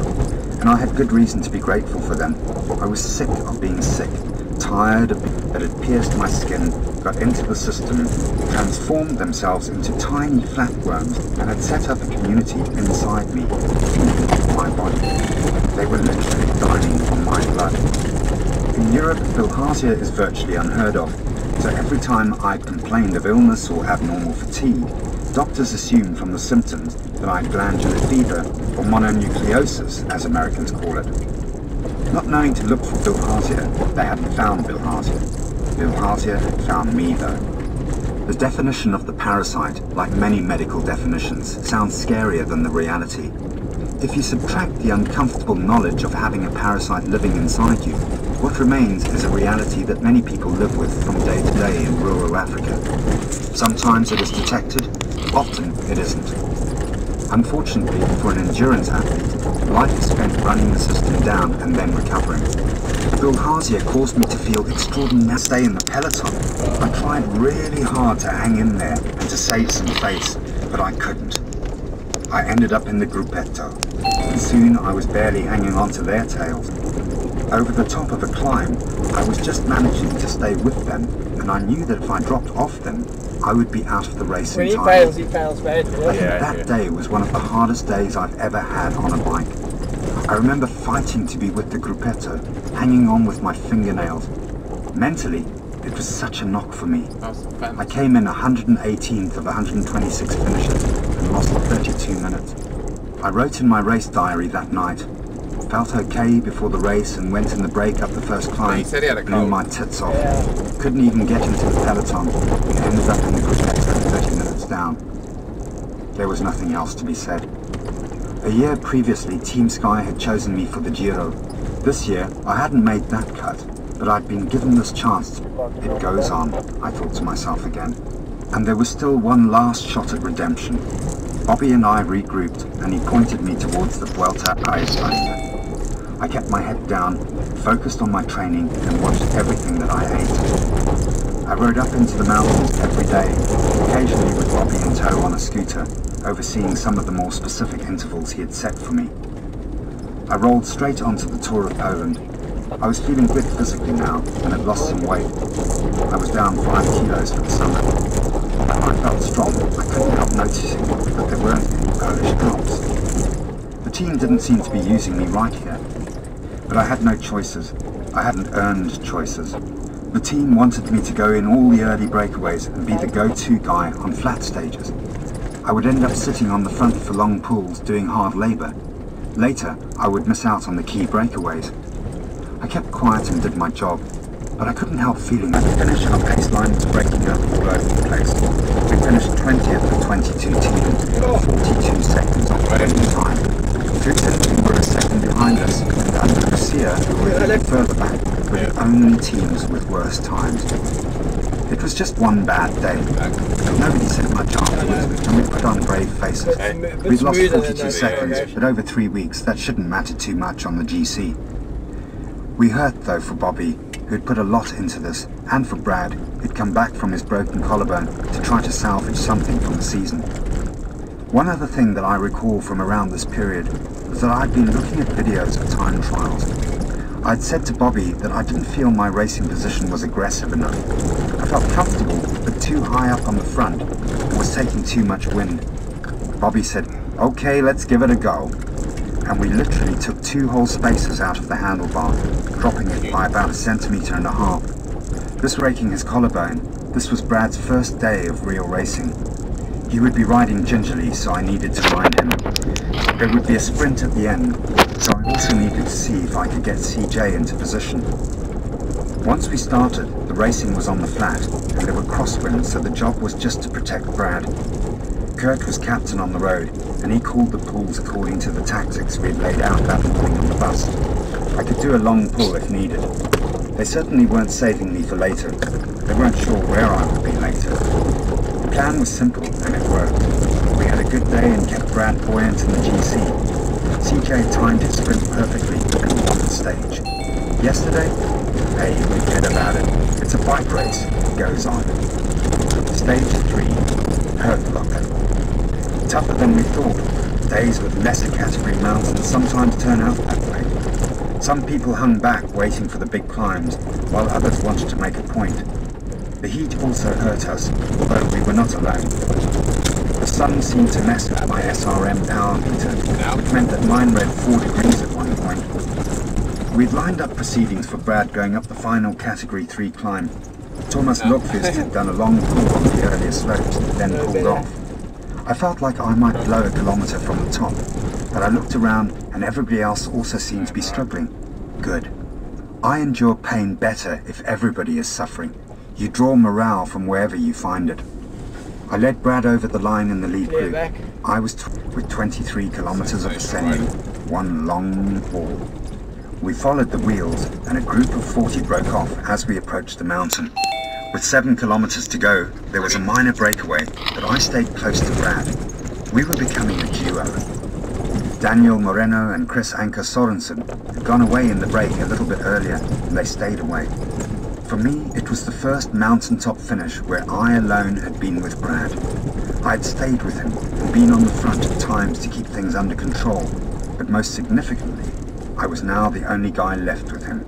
and I had good reason to be grateful for them. I was sick of being sick, tired of that had pierced my skin, got into the system, transformed themselves into tiny flatworms, and had set up a community inside me, my body. They were literally dining on my blood. In Europe, bilharzia is virtually unheard of, so every time I'd complained of illness or abnormal fatigue, doctors assumed from the symptoms that I had glandular fever, or mononucleosis, as Americans call it. Not knowing to look for bilharzia, they hadn't found bilharzia. Bilharzia had found me, though. The definition of the parasite, like many medical definitions, sounds scarier than the reality. If you subtract the uncomfortable knowledge of having a parasite living inside you, what remains is a reality that many people live with from day to day in rural Africa. Sometimes it is detected, often it isn't. Unfortunately, for an endurance athlete, life is spent running the system down and then recovering. Bilharzia caused me to feel extraordinary. Stay in the peloton. I tried really hard to hang in there and to save some face, but I couldn't. I ended up in the gruppetto, and soon I was barely hanging on to their tails. Over the top of a climb, I was just managing to stay with them, and I knew that if I dropped off them, I would be out of the race when entirely. he fails badly. I think that day was one of the hardest days I've ever had on a bike. I remember fighting to be with the gruppetto, hanging on with my fingernails. Mentally, it was such a knock for me. I came in 118th of 126 finishes and lost 32 minutes. I wrote in my race diary that night, felt okay before the race and went in the break up the first climb, blew my tits off. Yeah. Couldn't even get into the peloton and ended up in the gruppetto 30 minutes down. There was nothing else to be said. A year previously, Team Sky had chosen me for the Giro. This year, I hadn't made that cut, but I'd been given this chance. It goes on, I thought to myself again. And there was still one last shot at redemption. Bobby and I regrouped, and he pointed me towards the Vuelta a España. I kept my head down, focused on my training, and watched everything that I ate. I rode up into the mountains every day, occasionally with Bobby in tow on a scooter, overseeing some of the more specific intervals he had set for me. I rolled straight onto the Tour of Poland. I was feeling good physically now, and had lost some weight. I was down 5 kilos for the summer. And I felt strong. I couldn't help noticing that there weren't any Polish Alps. The team didn't seem to be using me right here. But I had no choices. I hadn't earned choices. The team wanted me to go in all the early breakaways and be the go-to guy on flat stages. I would end up sitting on the front for long pulls doing hard labour. Later, I would miss out on the key breakaways. I kept quiet and did my job, but I couldn't help feeling that the finish our pace line was breaking up all over the place. We finished 20th of 22 teams, 42 seconds off any time. Simpson were a second behind us, and Andalusia, who were a little further back, were the only teams with worse times. It was just one bad day. Nobody said much afterwards, and we put on brave faces. We'd lost 42 seconds, but over 3 weeks, that shouldn't matter too much on the GC. We hurt, though, for Bobby, who'd put a lot into this, and for Brad, who'd come back from his broken collarbone to try to salvage something from the season. One other thing that I recall from around this period was that I'd been looking at videos of time trials. I'd said to Bobby that I didn't feel my racing position was aggressive enough. I felt comfortable, but too high up on the front and was taking too much wind. Bobby said, "Okay, let's give it a go." And we literally took 2 whole spaces out of the handlebar, dropping it by about 1.5 centimeters. This raking his collarbone, this was Brad's first day of real racing. He would be riding gingerly, so I needed to mind him. There would be a sprint at the end, so I also needed to see if I could get CJ into position. Once we started, the racing was on the flat, and there were crosswinds, so the job was just to protect Brad. Kurt was captain on the road, and he called the pulls according to the tactics we had laid out that morning on the bus. I could do a long pull if needed. They certainly weren't saving me for later. They weren't sure where I would be later. The plan was simple, and it worked. We had a good day and kept Brad buoyant in the GC. CJ timed his sprint perfectly and won the stage. Yesterday? Hey, forget about it. It's a bike race. It goes on. Stage 3. Hurt blocker. Tougher than we thought. Days with lesser category mountains sometimes turn out that way. Some people hung back waiting for the big climbs, while others wanted to make a point. The heat also hurt us, although we were not alone. The sun seemed to mess with my SRM power meter, which meant that mine read 4 degrees at one point. We'd lined up proceedings for Brad going up the final Category 3 climb. Thomas Lokvist had done a long pull on the earlier slopes, then pulled off. I felt like I might blow a kilometre from the top, but I looked around and everybody else also seemed to be struggling. Good. I endure pain better if everybody is suffering. You draw morale from wherever you find it. I led Brad over the line in the lead group. I was with 23 kilometres of ascending, one long haul. We followed the wheels, and a group of 40 broke off as we approached the mountain. With 7 kilometres to go, there was a minor breakaway, but I stayed close to Brad. We were becoming a duo. Daniel Moreno and Chris Anker Sorensen had gone away in the break a little bit earlier, and they stayed away. For me, it was the first mountaintop finish where I alone had been with Brad. I had stayed with him and been on the front at times to keep things under control, but most significantly, I was now the only guy left with him.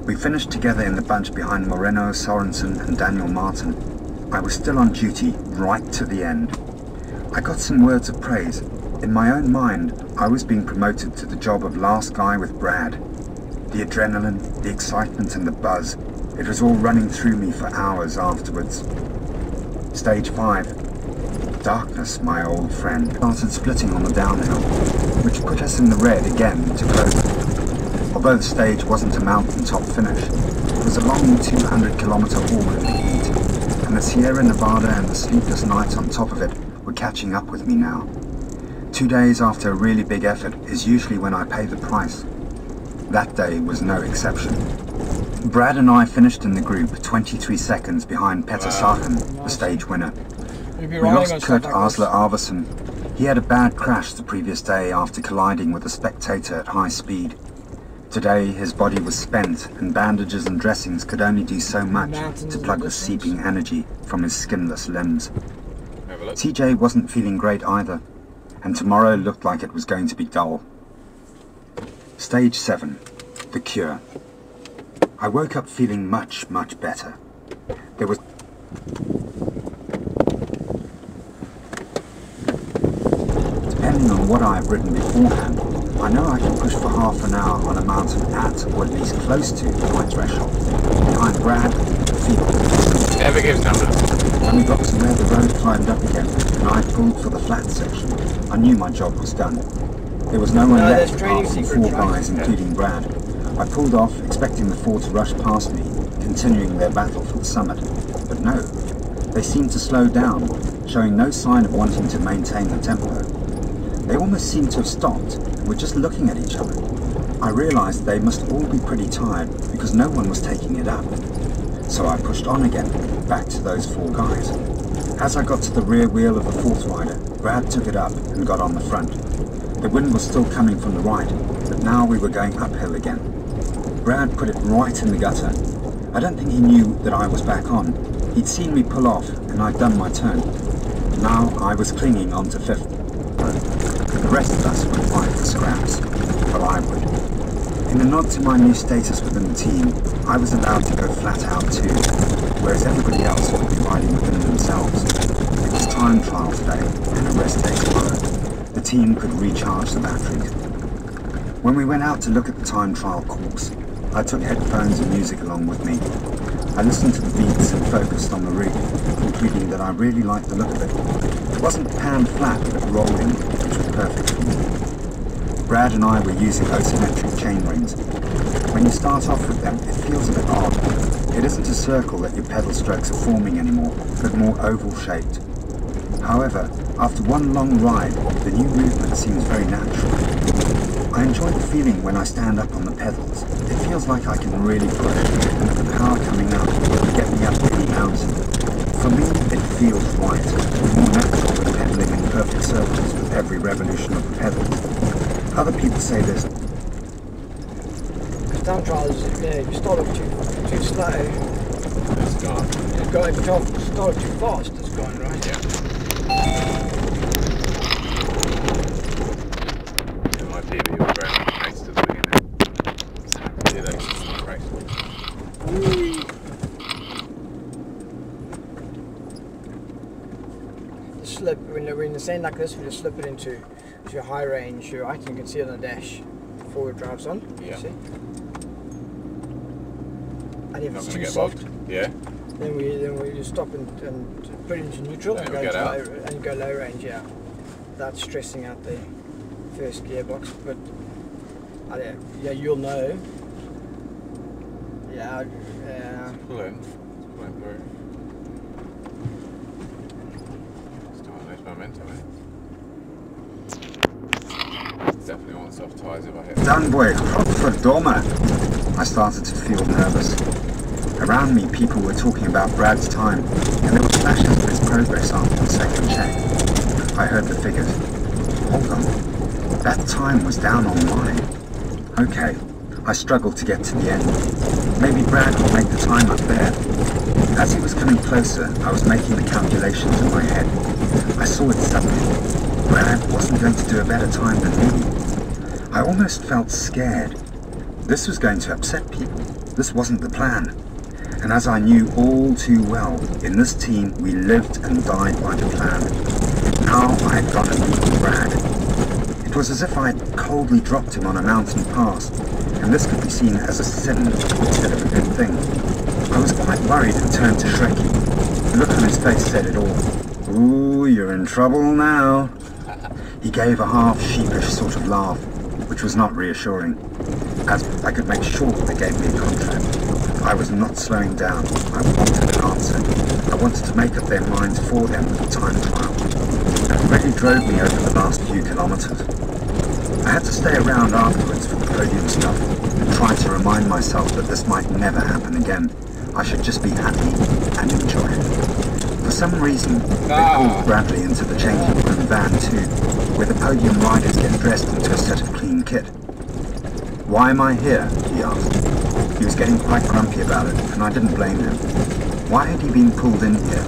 We finished together in the bunch behind Moreno, Sorensen and Daniel Martin. I was still on duty right to the end. I got some words of praise. In my own mind, I was being promoted to the job of last guy with Brad. The adrenaline, the excitement and the buzz, it was all running through me for hours afterwards. Stage 5. Darkness, my old friend, started splitting on the downhill, which put us in the red again to close it. Although the stage wasn't a mountaintop finish, it was a long 200-kilometre haul in the heat, and the Sierra Nevada and the sleepless nights on top of it were catching up with me now. 2 days after a really big effort is usually when I pay the price. That day was no exception. Brad and I finished in the group 23 seconds behind Petter Sachen, the stage winner. We lost Kurt Asler Arverson. He had a bad crash the previous day after colliding with a spectator at high speed. Today his body was spent and bandages and dressings could only do so much to plug the seeping energy from his skinless limbs. CJ wasn't feeling great either, and tomorrow looked like it was going to be dull. Stage 7. The Cure. I woke up feeling much, much better. There was... Depending on what I have written beforehand, I know I can push for half an hour on a mountain at, or at least close to, my threshold. Behind Brad, the field. Never gives numbers. When we got to where the road climbed up again, and I pulled for the flat section, I knew my job was done. There was no one left apart from 4 guys, including Brad. I pulled off, expecting the 4 to rush past me, continuing their battle for the summit. But no, they seemed to slow down, showing no sign of wanting to maintain the tempo. They almost seemed to have stopped, and were just looking at each other. I realized they must all be pretty tired, because no one was taking it up. So I pushed on again, back to those 4 guys. As I got to the rear wheel of the 4th rider, Brad took it up and got on the front. The wind was still coming from the right, but now we were going uphill again. Brad put it right in the gutter. I don't think he knew that I was back on. He'd seen me pull off, and I'd done my turn. Now I was clinging onto fifth. The rest of us would fight for scraps, but I would. In a nod to my new status within the team, I was allowed to go flat out too, whereas everybody else would be riding within themselves. It was time trial today, and a rest day tomorrow. The team could recharge the batteries. When we went out to look at the time trial course, I took headphones and music along with me. I listened to the beats and focused on the rig, concluding that I really liked the look of it. It wasn't pan flat, but rolling, which was perfect for me. Brad and I were using asymmetric chain rings. When you start off with them, it feels a bit odd. It isn't a circle that your pedal strokes are forming anymore, but more oval-shaped. However, after one long ride, the new movement seems very natural. I enjoy the feeling when I stand up on the pedals. It feels like I can really push, and that the power coming up will get me up any mountain. For me, it feels right, more natural than pedaling in perfect circles with every revolution of the pedal. Other people say this. Time trials, if you start off too slow, It's gone. if you start off too fast, it's gone, right? Yeah. In my PB was very much next to the beginning. So I can do those in the race. The slip, when you're in the sand like this, when you slip it into your high range, I think you can see it on the dash. Forward drives on. Yeah. See? And if Not it's going to too get soft, bogged. Yeah. then we stop and put it into neutral Then and we go get out. and go low range, yeah. Without stressing out the first gearbox, but yeah, you'll know. Yeah, Pull in. Pull in through. Still on lose momentum, eh? Definitely want soft tyres if I hit. Done, boy. For Doma. I started to feel nervous. Around me, people were talking about Brad's time, and there were flashes of his progress after the second check. I heard the figures. Hold on. That time was down on mine. Okay. I struggled to get to the end. Maybe Brad would make the time up there. As he was coming closer, I was making the calculations in my head. I saw it suddenly. Brad wasn't going to do a better time than me. I almost felt scared. This was going to upset people. This wasn't the plan. And as I knew all too well, in this team we lived and died by the plan. Now I had got to meet Brad. It was as if I had coldly dropped him on a mountain pass, and this could be seen as a sin instead of a good thing. I was quite worried and turned to Shrekky. The look on his face said it all. Ooh, you're in trouble now. He gave a half sheepish sort of laugh, which was not reassuring, as I could make sure they gave me a contract. I was not slowing down. I wanted an answer. I wanted to make up their minds for them with the time trial. That really drove me over the last few kilometers. I had to stay around afterwards for the podium stuff and try to remind myself that this might never happen again. I should just be happy and enjoy it. For some reason, they pulled Bradley into the changing room van too, where the podium riders get dressed into a set of clean kit. Why am I here? He asked. He was getting quite grumpy about it, and I didn't blame him. Why had he been pulled in here?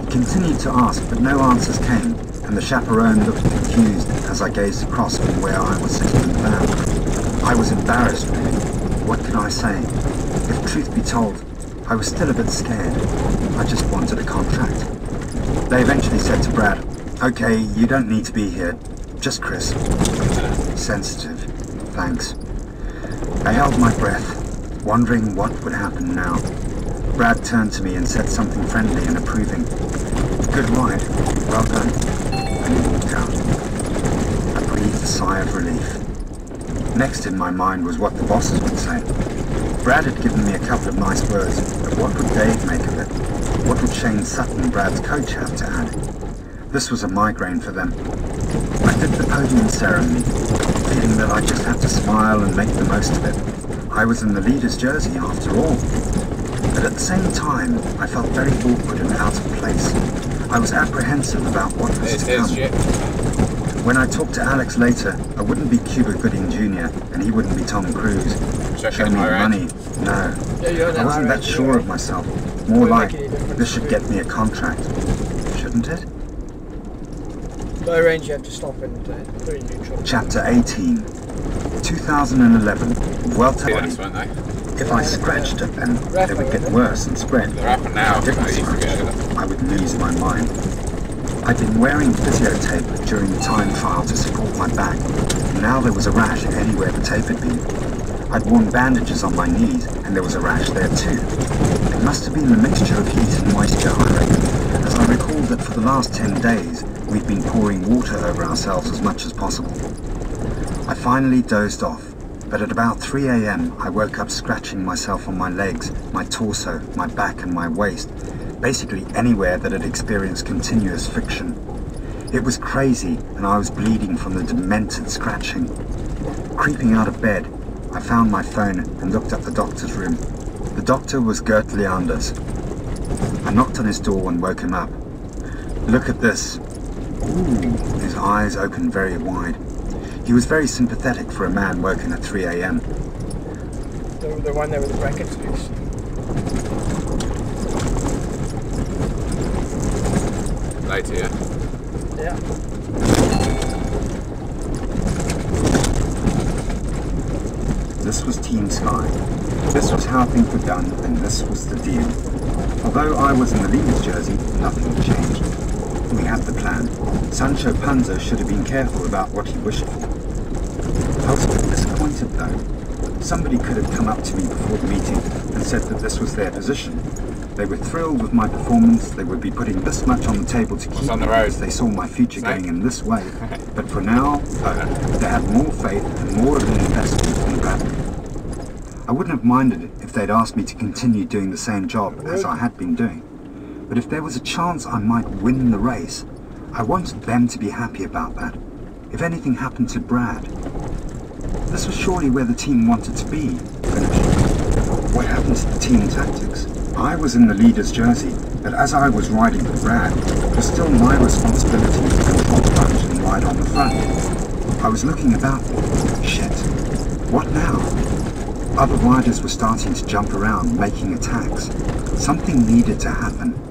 He continued to ask, but no answers came, and the chaperone looked confused as I gazed across from where I was sitting in the van. I was embarrassed, really. What could I say? If truth be told, I was still a bit scared. I just wanted a contract. They eventually said to Brad, "Okay, you don't need to be here. Just Chris." Sensitive. Thanks. I held my breath, wondering what would happen now. Brad turned to me and said something friendly and approving. "Good ride. Well done." And he walked out. I breathed a sigh of relief. Next in my mind was what the bosses would say. Brad had given me a couple of nice words, but what would Dave make of it? What would Shane Sutton, Brad's coach, have to add? This was a migraine for them. I did the podium ceremony, feeling that I just had to smile and make the most of it. I was in the leader's jersey after all. But at the same time, I felt very awkward and out of place. I was apprehensive about what was to come. When I talked to Alex later, I wouldn't be Cuba Gooding Jr. and he wouldn't be Tom Cruise. Show me the money. No. I wasn't that sure of myself. More like, this should get me a contract. Shouldn't it? Low range, you have to stop and put in neutral. Chapter 18. 2011. Well Yes, taken. weren't they? If I scratched it, then it would get worse and spread. They're up now. If I didn't scratch it, I would lose my mind. I'd been wearing physiotape during the time trial to support my back. Now there was a rash anywhere the tape had been. I'd worn bandages on my knees, and there was a rash there too. It must have been the mixture of heat and moisture, I reckon, as I recall that for the last 10 days, we'd been pouring water over ourselves as much as possible. I finally dozed off, but at about 3 a.m. I woke up scratching myself on my legs, my torso, my back and my waist, basically anywhere that had experienced continuous friction. It was crazy, and I was bleeding from the demented scratching. Creeping out of bed, I found my phone and looked up the doctor's room. The doctor was Gert Leanders. I knocked on his door and woke him up. Look at this. Ooh, his eyes opened very wide. He was very sympathetic for a man woken at 3 a.m. The one there with the brackets loose. Later, yeah. Yeah. This was Team Sky. This was how things were done, and this was the deal. Although I was in the leader's jersey, nothing had changed. We had the plan. Sancho Panza should have been careful about what he wished for. I was a bit disappointed though. Somebody could have come up to me before the meeting and said that this was their position. They were thrilled with my performance, they would be putting this much on the table to keep on the me road? as they saw my future going in this way. But for now, they had more faith and more of an investment in Prado. I wouldn't have minded it if they'd asked me to continue doing the same job as I had been doing. But if there was a chance I might win the race, I wanted them to be happy about that. If anything happened to Brad, this was surely where the team wanted to be. What happened to the team tactics? I was in the leader's jersey, but as I was riding for Brad, it was still my responsibility to control the front and ride on the front. I was looking about me. Shit. What now? Other riders were starting to jump around, making attacks. Something needed to happen.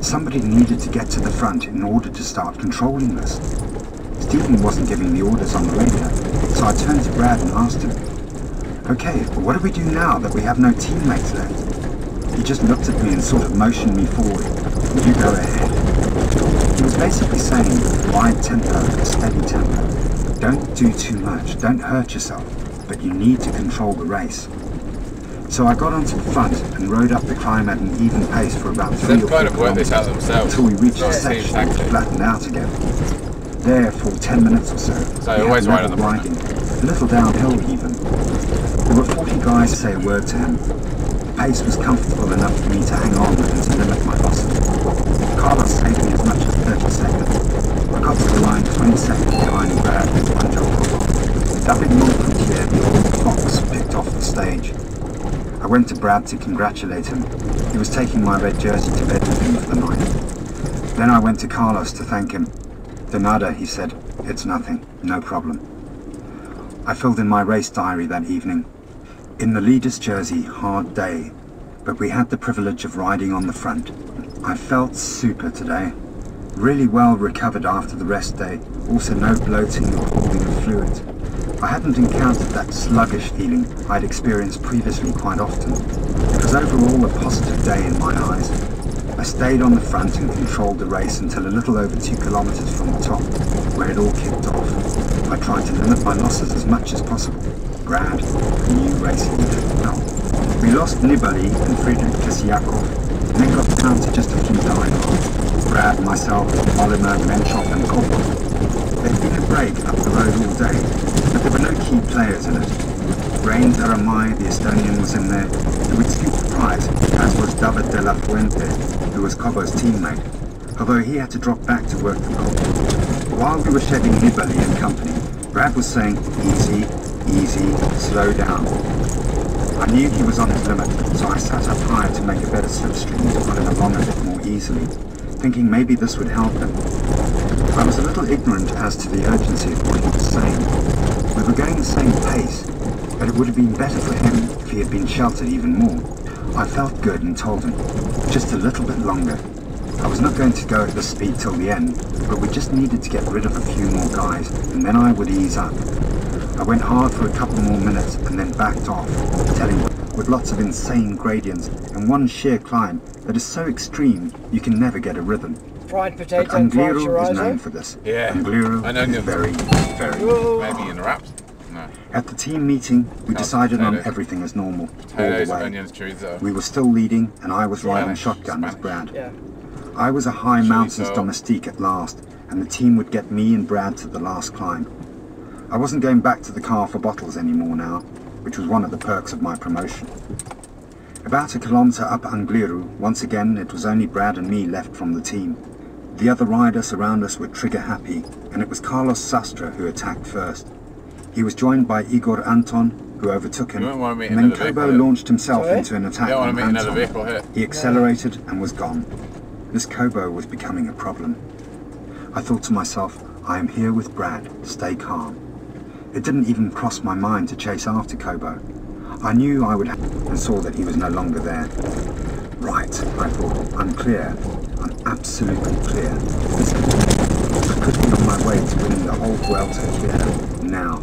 Somebody needed to get to the front in order to start controlling this. Stephen wasn't giving the orders on the radio, so I turned to Brad and asked him, "Okay, what do we do now that we have no teammates left?" He just looked at me and sort of motioned me forward. "You go ahead." He was basically saying, ride tempo, steady tempo. Don't do too much, don't hurt yourself, but you need to control the race. So I got onto the front and rode up the climb at an even pace for about 3 They've or 4 kind of worked this out kilometers themselves. until we reached Not a a team section which tactic. flattened out again. There for 10 minutes or so. So we always had ride on the level front. riding, a little downhill even. There were 40 guys to say a word to him. The pace was comfortable enough for me to hang on and to limit my losses. Carlos saved me as much as 30 seconds. I got to the line 20 seconds behind Brad with one job. David Montpellier, the old fox, picked off the stage. I went to Brad to congratulate him. He was taking my red jersey to bed with him for the night. Then I went to Carlos to thank him. "De nada," he said. "It's nothing. No problem." I filled in my race diary that evening. In the leader's jersey, hard day, but we had the privilege of riding on the front. I felt super today. Really well recovered after the rest day, also no bloating or holding of fluids. I hadn't encountered that sluggish feeling I'd experienced previously quite often. It was overall a positive day in my eyes. I stayed on the front and controlled the race until a little over 2 kilometers from the top, where it all kicked off. I tried to limit my losses as much as possible. Brad, the new racing leader, no. We lost Nibali and Friedrich Kasiakov, and then got down to just a few dying. Brad, myself, Oliver, Menchov and Kopov. There'd been a break up the road all day, but there were no key players in it. Rain Taramai, the Estonian, was in there, who would scoop the prize, as was David de la Fuente, who was Cobo's teammate, although he had to drop back to work for Cobo. While we were shedding Nibali and company, Brad was saying, "Easy, easy, slow down." I knew he was on his limit, so I sat up higher to make a better slipstream to put him along a bit more easily, thinking maybe this would help him. I was a little ignorant as to the urgency of what he was saying. We were going the same pace, but it would have been better for him if he had been sheltered even more. I felt good and told him, just a little bit longer. I was not going to go at this speed till the end, but we just needed to get rid of a few more guys, and then I would ease up. I went hard for a couple more minutes and then backed off, telling them, with lots of insane gradients and one sheer climb that is so extreme you can never get a rhythm. Fried potato But and fried Angliru is known chorizo. for this. Yeah. Angliru And is onions. very, very... Maybe in wraps? No. At the team meeting, we decided on potatoes. everything as normal, all the Potatoes, way. onions, chorizo. We were still leading, and I was riding Spanish. shotgun with Spanish. Brad. Yeah. I was a high Chorizo. mountains domestique at last, and the team would get me and Brad to the last climb. I wasn't going back to the car for bottles anymore now, which was one of the perks of my promotion. About a kilometre up Angliru, once again it was only Brad and me left from the team. The other riders around us were trigger happy, and it was Carlos Sastre who attacked first. He was joined by Igor Anton, who overtook him, You won't want to meet and then another Kobo vehicle. launched himself Sorry? into an You attack don't want on to meet another Anton. vehicle here. He accelerated and was gone. This Kobo was becoming a problem. I thought to myself, I am here with Brad, stay calm. It didn't even cross my mind to chase after Kobo. I knew I would and saw that he was no longer there. Right, I thought, I'm clear. I'm absolutely clear. I could be on my way to winning the whole Vuelta here, now.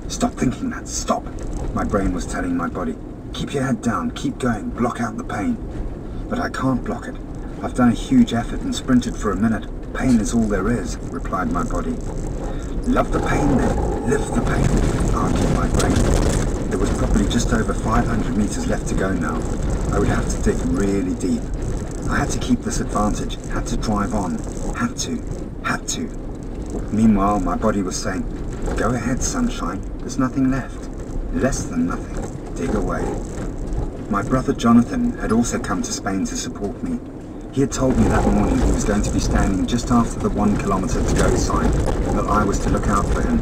Stop thinking that, stop! My brain was telling my body, keep your head down, keep going, block out the pain. But I can't block it. I've done a huge effort and sprinted for a minute. Pain is all there is, replied my body. Love the pain then, live the pain, argued my brain. There was probably just over 500 meters left to go now. I would have to dig really deep. I had to keep this advantage, had to drive on, had to. Meanwhile, my body was saying, go ahead, sunshine, there's nothing left. Less than nothing, dig away. My brother Jonathan had also come to Spain to support me. He had told me that morning he was going to be standing just after the 1 kilometre to go sign, and that I was to look out for him.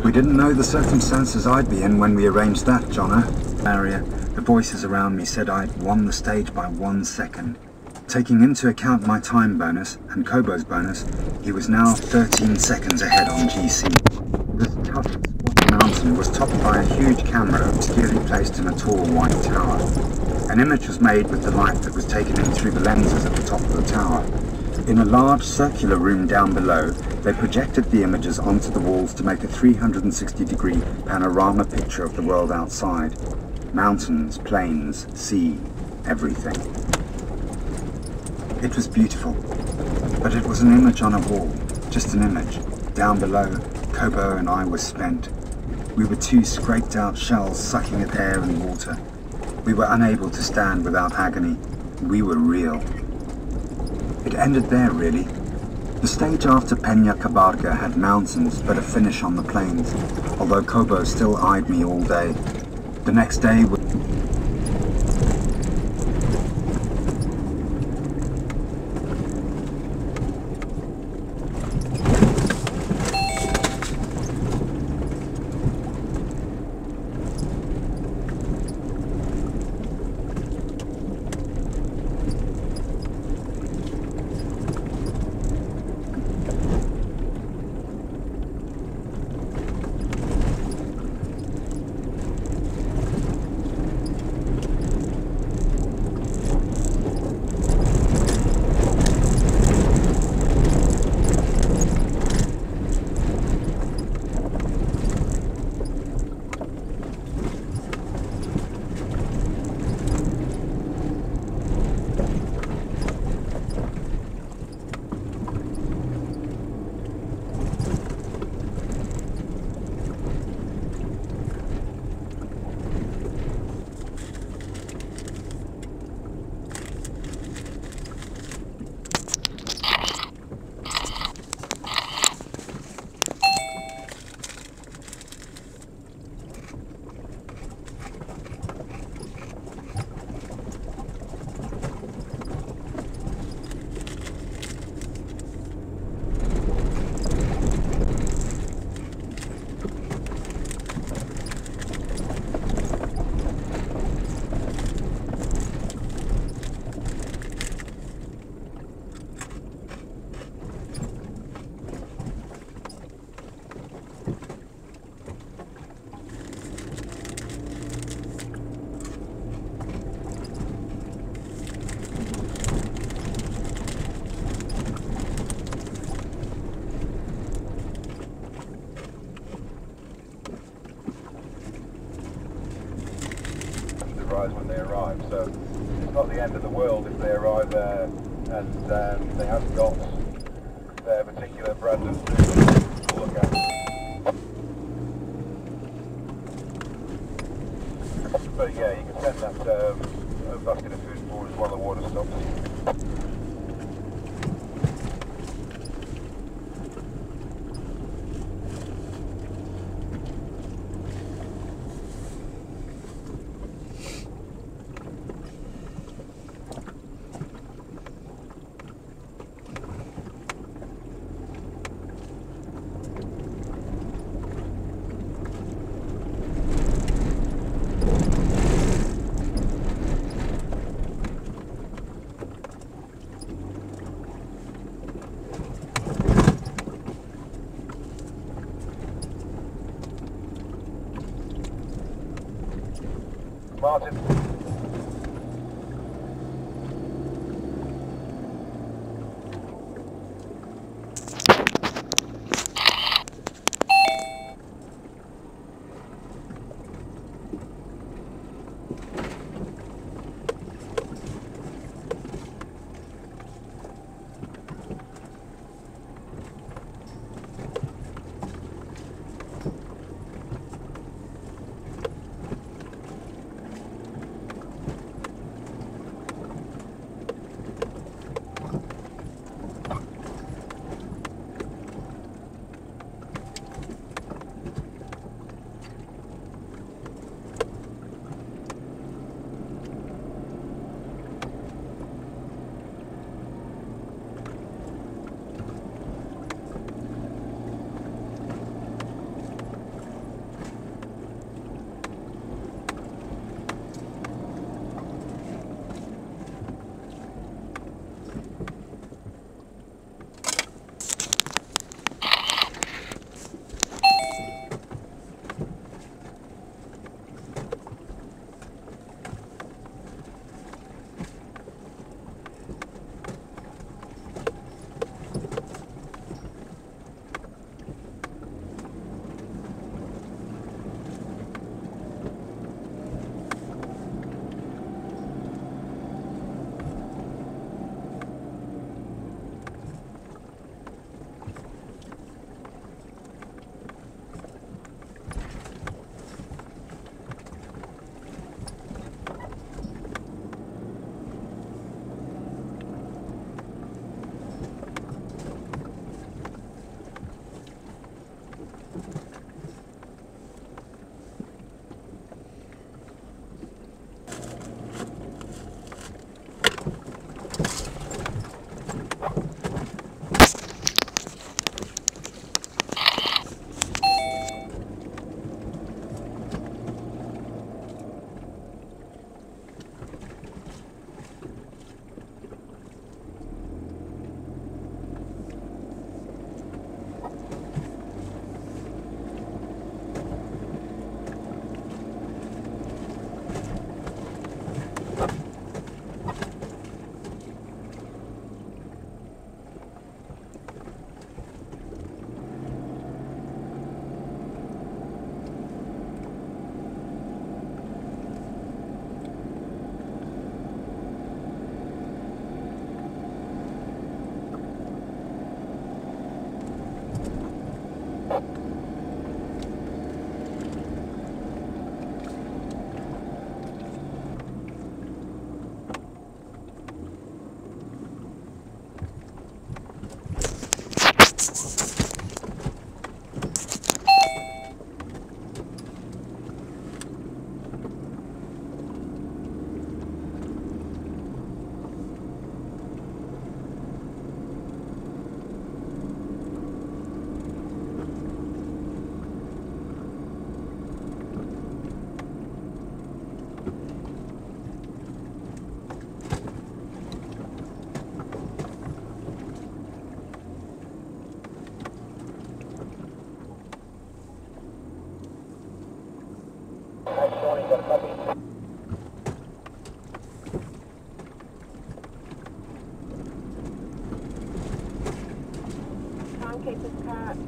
We didn't know the circumstances I'd be in when we arranged that, Jono. Barrier, the voices around me said I'd won the stage by 1 second. Taking into account my time bonus and Kobo's bonus, he was now 13 seconds ahead on GC. This tough squat mountain was topped by a huge camera obscurely placed in a tall white tower. An image was made with the light that was taken in through the lenses at the top of the tower. In a large circular room down below, they projected the images onto the walls to make a 360-degree panorama picture of the world outside. Mountains, plains, sea, everything. It was beautiful, but it was an image on a wall, just an image. Down below, Kobo and I were spent. We were two scraped-out shells sucking at air and water. We were unable to stand without agony. We were real. It ended there, really. The stage after Peña Cabarga had mountains, but a finish on the plains, although Kobo still eyed me all day. The next day was... familiarised when they arrive. So it's not the end of the world if they arrive there and they haven't got their particular brand of food to look at. But yeah, you can send that basket of food forward while the water stops. Martin.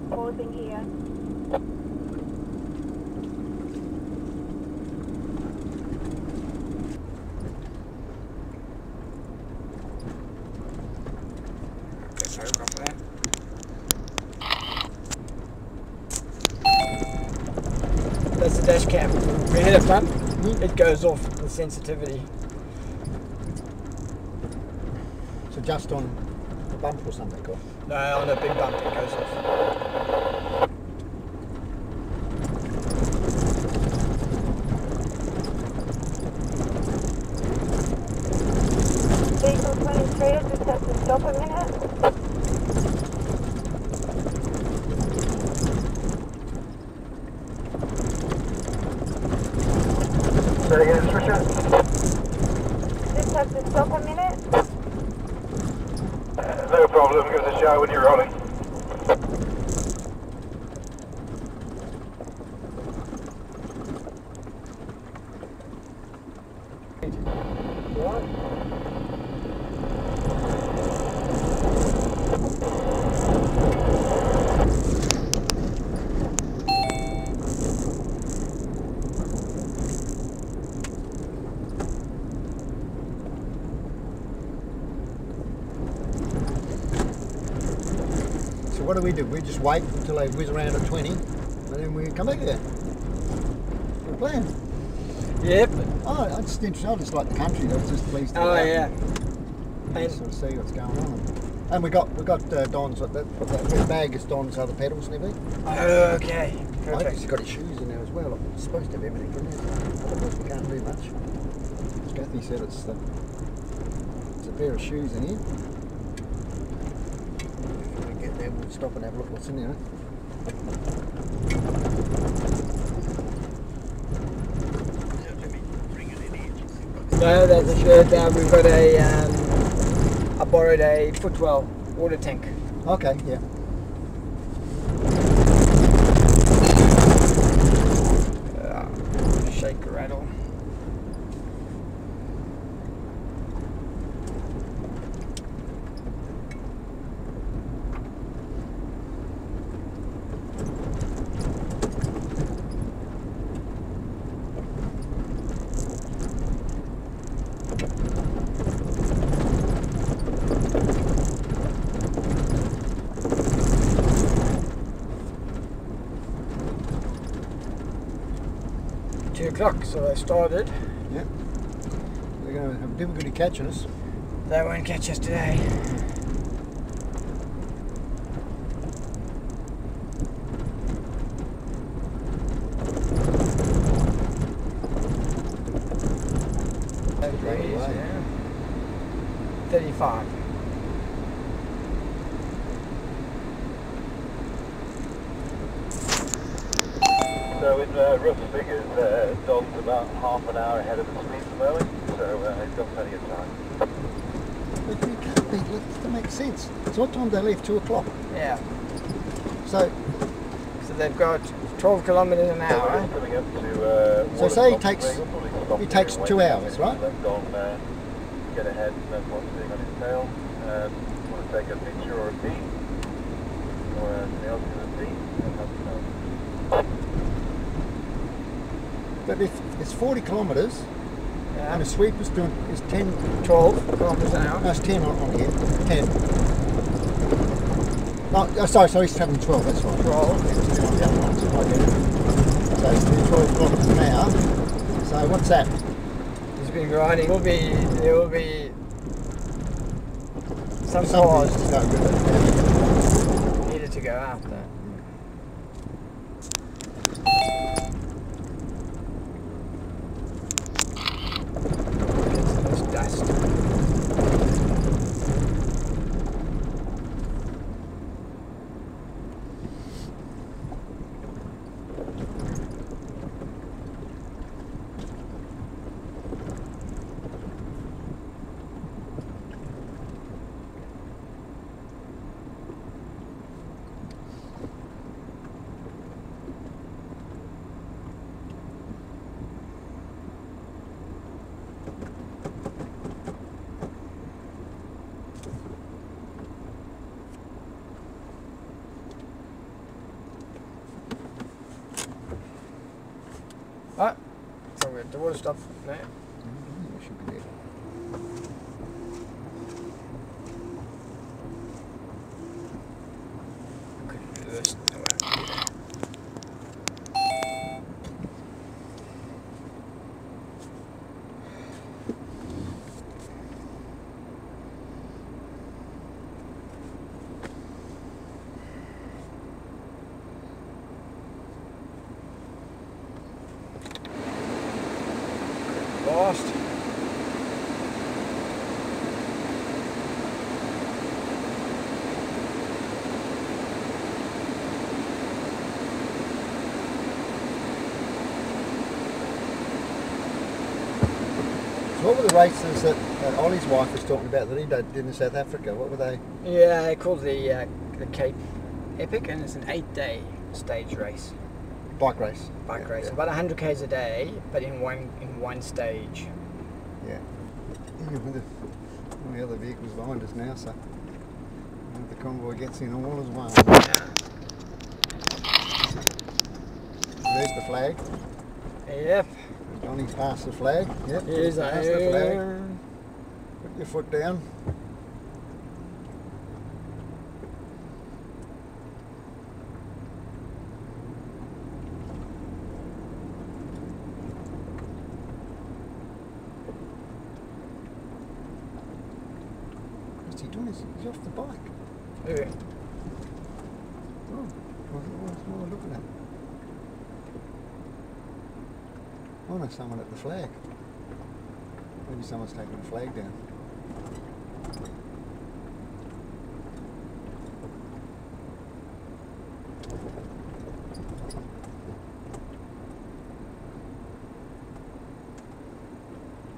Pausing here. That's the dash cam. If we hit a bump, it goes off the sensitivity. So just on a bump or something, or? No, on a big bump it goes off. Vehicle 23, I just have to stop a minute. Say it again, Trisha. Just have to stop a minute. No problem, give us a shout when you're rolling. So what do? We just wait until they whiz around at 20 and then we come back again. Good plan. Yep. Oh, I just interested. I just like the country. I was just pleased to Oh get out yeah. and sort of see what's going on. And we got Don's that bag is Don's other pedals and everything. Oh, okay. He's Perfect. got his shoes in there as well. I'm supposed to have everything in there. Otherwise we can't do much. As Kathy said, it's a pair of shoes in here. If we get there, we'll stop and have a look what's in there. No, that's a shirt. We've got I borrowed a footwell water tank. Okay, yeah. Shake, rattle. O'clock, so they started. Yeah. They're going to have difficulty catching us. They won't catch us today. Yeah. 35. So in rough figures, Don's about half an hour ahead of the speed from early, so he's got plenty of time. But it can't be, that makes sense. So what time do they leave? 2 o'clock? Yeah. So they've got 12 kilometres an hour. Coming up to, So say it takes 2 hours, right? Let Don get ahead and that's what's sitting on his tail. Want to take a picture or a beat, or anything else in a beat, and let me know. But if it's 40 kilometres and the sweep is 10, 12 kilometres an hour. no, it's 10 on here, 10. Oh, sorry, he's travelling 12, that's right. 12. So he's doing 12 kilometres an hour. So what's that? He's been riding. There will be some Something cars to go with it. needed to go out there. It's dust. Ah, so we have the water stop there. It should be there. Could do this. What were the races that Ollie's wife was talking about that he did in South Africa? What were they? Yeah, they called the Cape Epic, and it's an 8-day stage race. Bike race. Bike race, Yeah. about 100 k's a day, but in one stage. Yeah. All the other vehicles behind us now, so the convoy gets in all as well. There's the flag. Yep. Johnny's past the flag. Yep. Here's past the flag. Put your foot down. What's he doing? He's off the bike. Yeah. Oh, what's more looking at? Oh no, someone at the flag. Maybe someone's taking the flag down.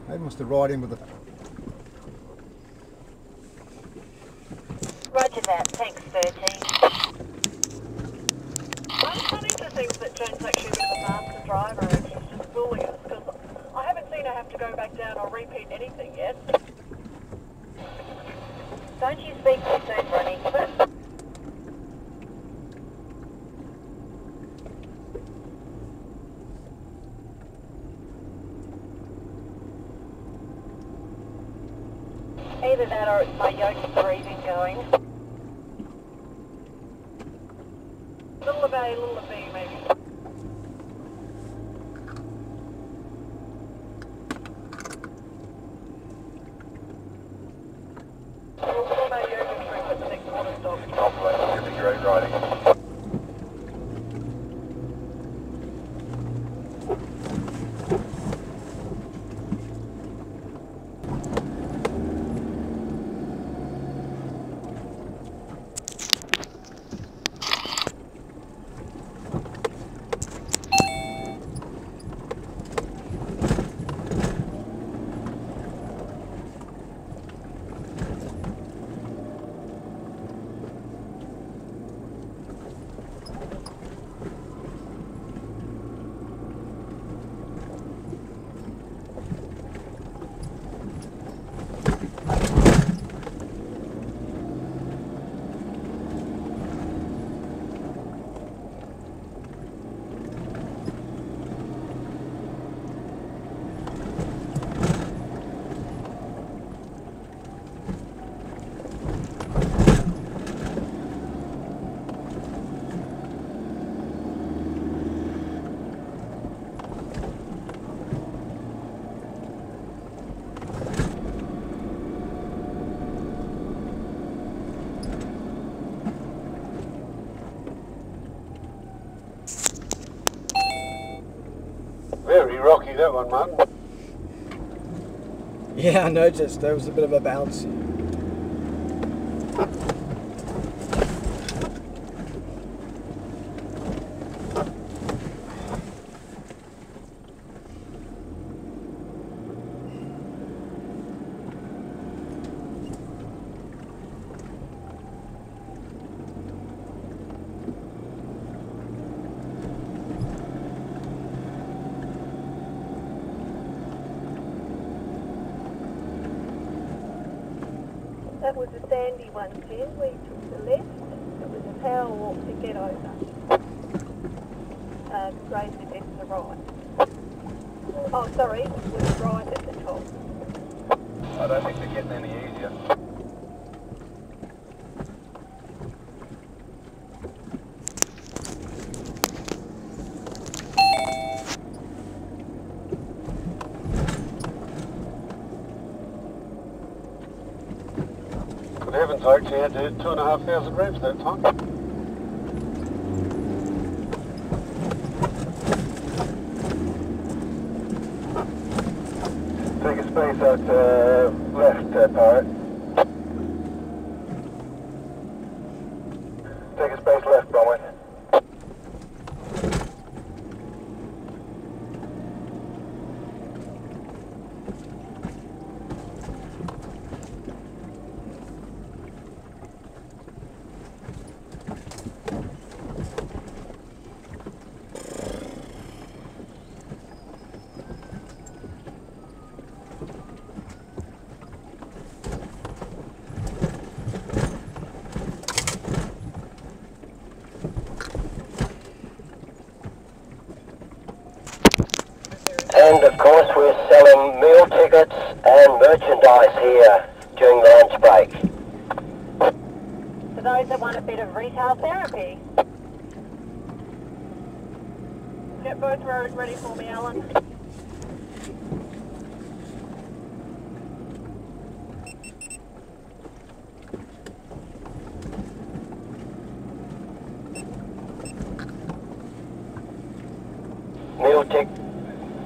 They must have ride in with the... Roger that, thanks 13. I'm starting to think that Jen's actually a bit of a master driver and she's just fooling us because I haven't seen her have to go back down or repeat anything yet. Don't you speak too soon, Ronnie. Either that or it's my yogi breathing going. Little of A, little of B maybe. We'll call that yoga trip at the next water stop. It'll be great riding. Very rocky that one, man. Yeah, I noticed there was a bit of a bounce. That was a sandy one, Jen. We took the left. It was a power walk to get over. Raised it to the right. Oh, sorry, it was right at the top. I don't think they're getting any easier. Good heavens, I actually had to hit 2,500 revs that time. Take a space out left, Pirate. Take a space left, Bromwell. And of course we're selling meal tickets and merchandise here during the lunch break. For those that want a bit of retail therapy. Get both roads ready for me, Alan.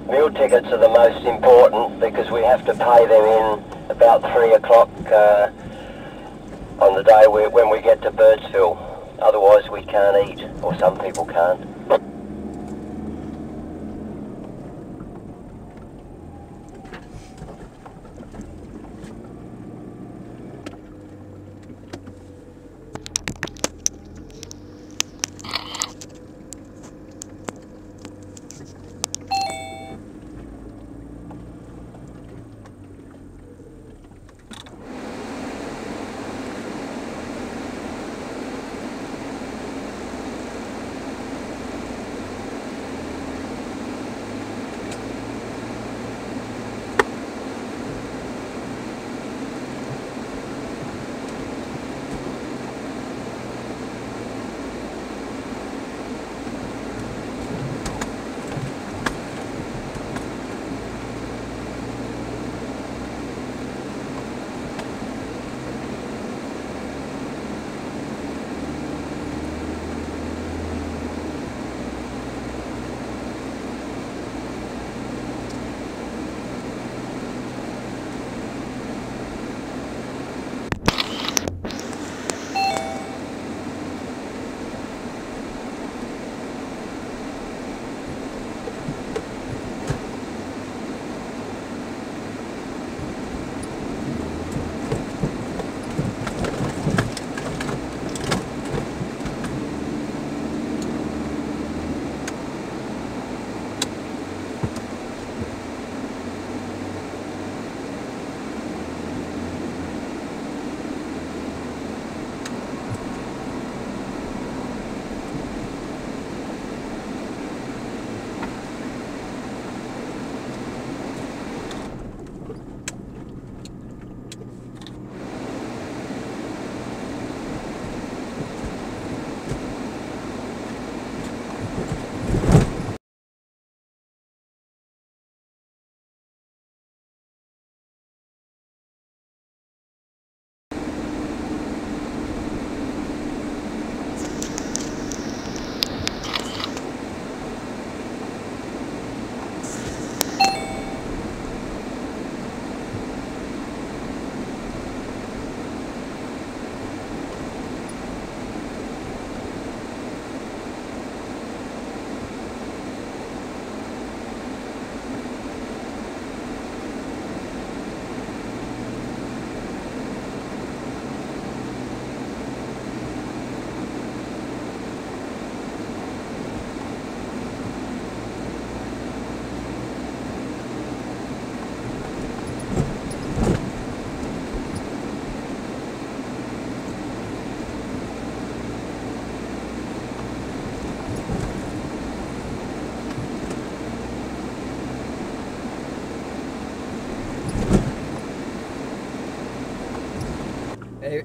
Meal tickets are the most important because we have to pay them in about 3 o'clock on the day when we get to Birdsville. Otherwise we can't eat, or some people can't.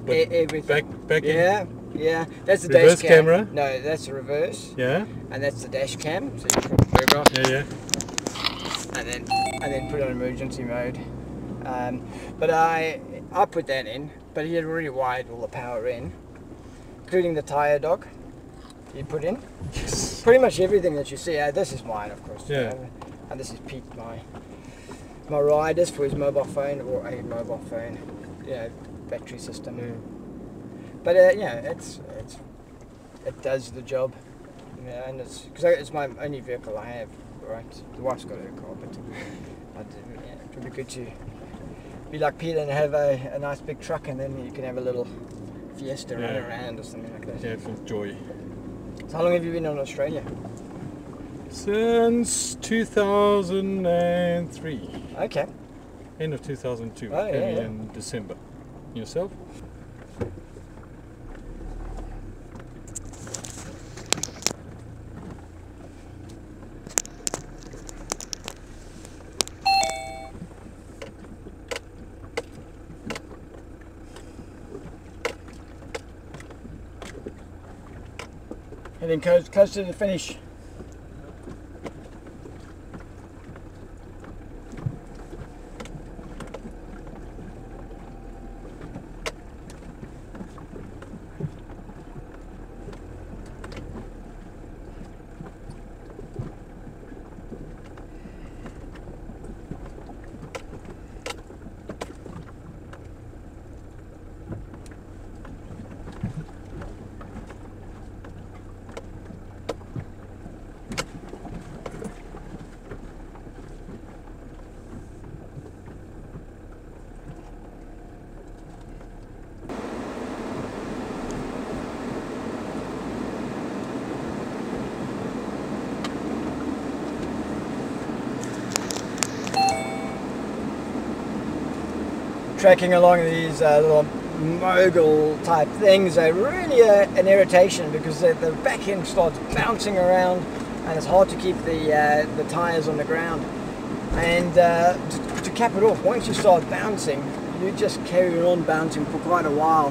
Everything. Back yeah, yeah. That's the reverse dash camera? No, that's the reverse. Yeah. And that's the dash cam. So you put the off. Yeah. And then put on emergency mode. But I put that in, but he had already wired all the power in, including the tire dog. You put in. Yes. Pretty much everything that you see. This is mine, of course. Yeah. And this is Pete, my riders for his mobile phone or a mobile phone. Battery system. Yeah. But it does the job. Yeah, and it's my only vehicle I have. Right, the wife's got her car, but it would be good to be like Peter and have a nice big truck, and then you can have a little Fiesta run around or something like that. Yeah, for joy. So how long have you been in Australia? Since 2003. Okay. End of 2002. Oh, Maybe in December. Yourself? Getting close to the finish. Trekking along these little mogul type things are really an irritation because the back end starts bouncing around and it's hard to keep the tyres on the ground. And to cap it off, once you start bouncing, you just carry on bouncing for quite a while.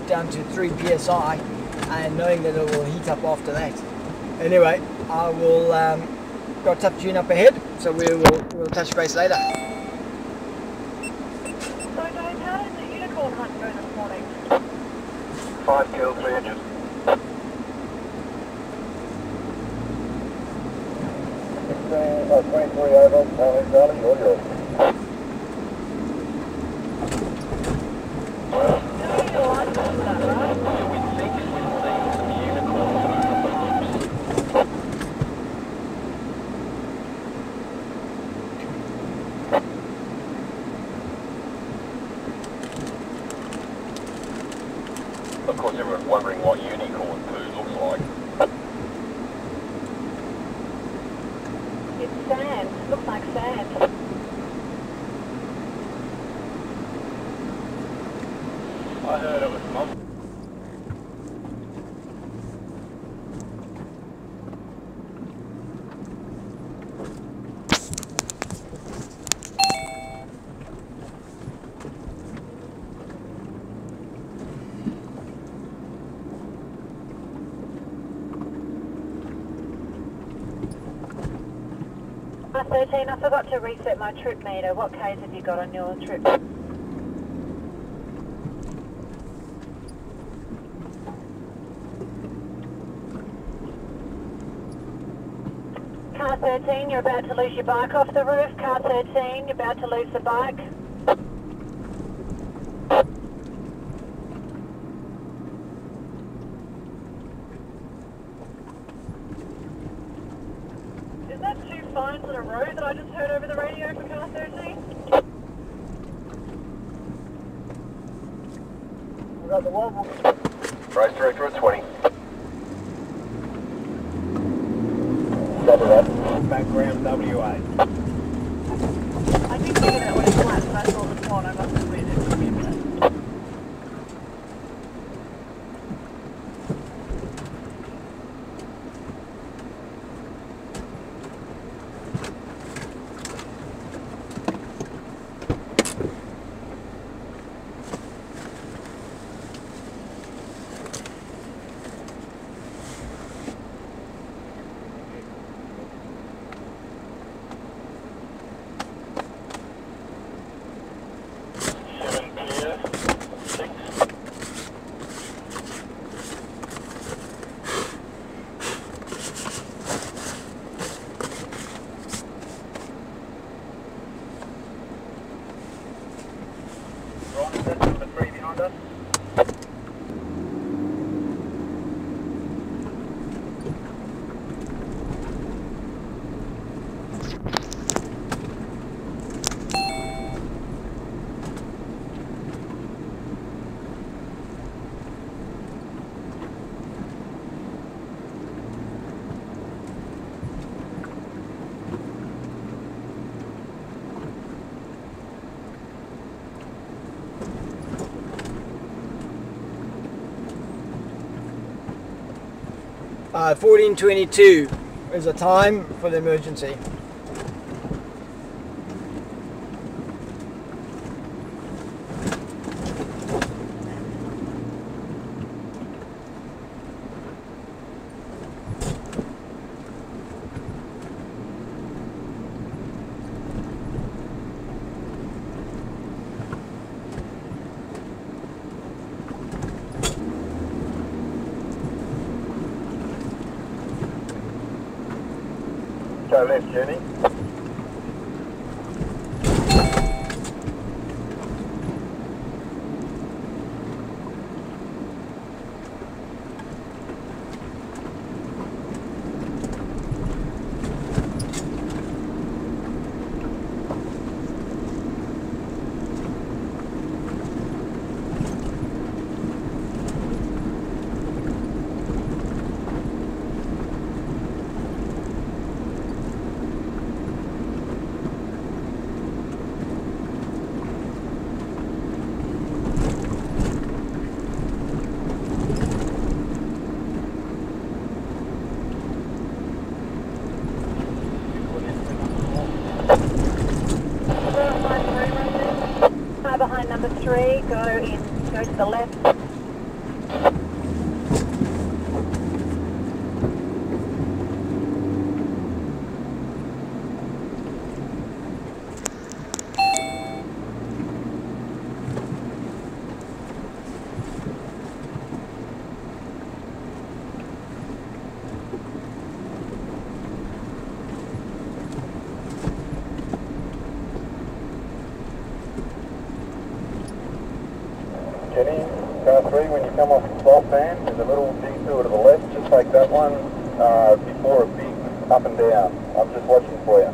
Down to 3 psi and knowing that it will heat up after that. Anyway, I will got a tough tune up ahead, so we'll touch base later. So Dave, how did the unicorn hunt go this morning? 5 kills, 3 inches. 23 over, Charlie, you're yours. Of course, everyone's wondering what unicorn poo looks like. It's sand. It looks like sand. I heard it was mum. Car 13, I forgot to reset my trip meter. What Ks have you got on your trip? Car 13, you're about to lose your bike off the roof. Car 13, you're about to lose the bike. Is that 2 fines in a row that I just heard over the radio for car 13? We got the wobble. Race director at 20. Copy that. Background WA. I did figure that when it's flat, but I saw the spot. I must admit it took me a minute. 14:22 is the time for the emergency. Go left, Jenny. Behind number 3, go to the left. Jenny, car 3, when you come off the salt pan, there's a little detour to the left. Just take that one before a big up and down. I'm just watching for you.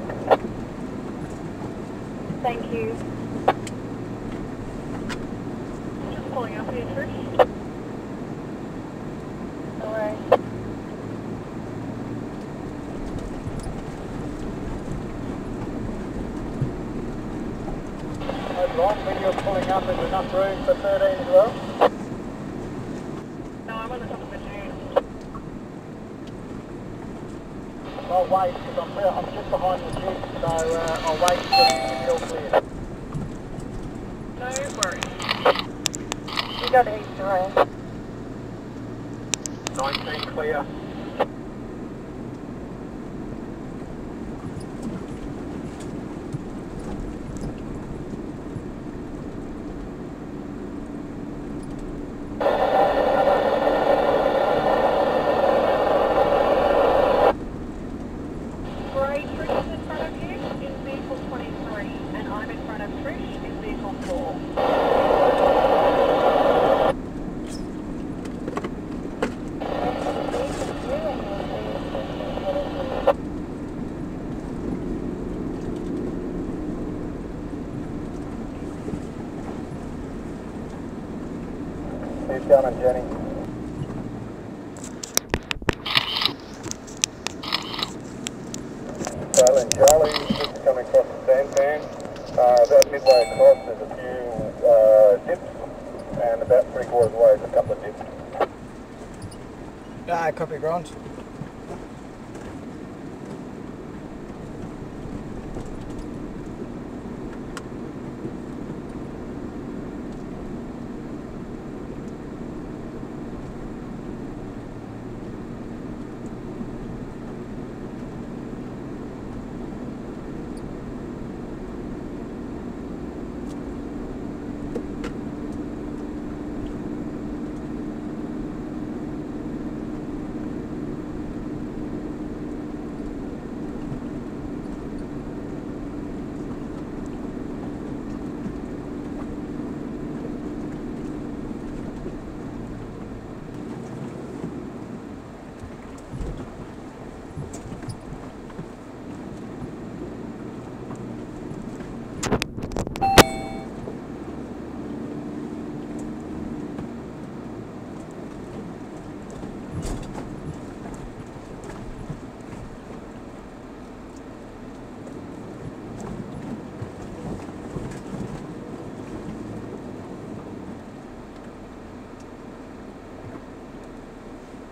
Thank you. Just pulling up here, Trish. No worries. Right, when you're pulling up, there's enough room for 13 as well? No, I'm on the top of the dune. I'll wait, because I'm just behind the jeep, so I'll wait until you're clear. No worries. You got to east around. 19 clear. Keep coming, Jenny. Charlie, just coming across the sand pan. About midway across, there's a few dips, and about 3/4 of the way, there's a couple of dips. Copy, Grant.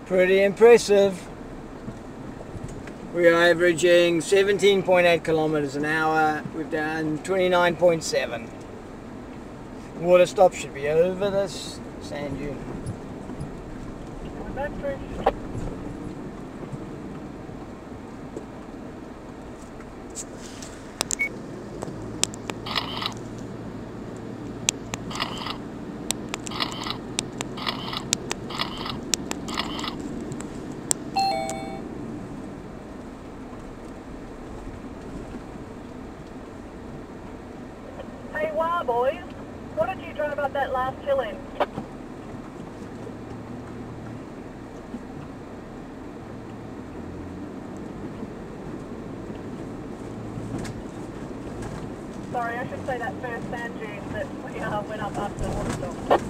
Pretty impressive. We are averaging 17.8 kilometers an hour. We've done 29.7. Water stop should be over this sand dune. Back through. Hey, wow, boys. What did you drive up that last hill in? Sorry, I should say that first sand dune that we went up after the water stop.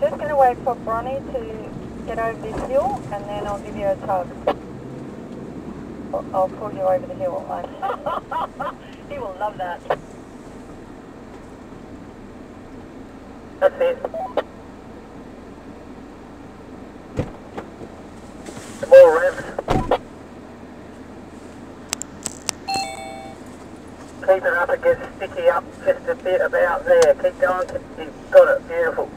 Just going to wait for Bronny to get over this hill and then I'll give you a tug. I'll pull you over the hill. He will love that. That's it. More revs. Keep it up, it gets sticky up just a bit about there. Keep going, you've got it, beautiful.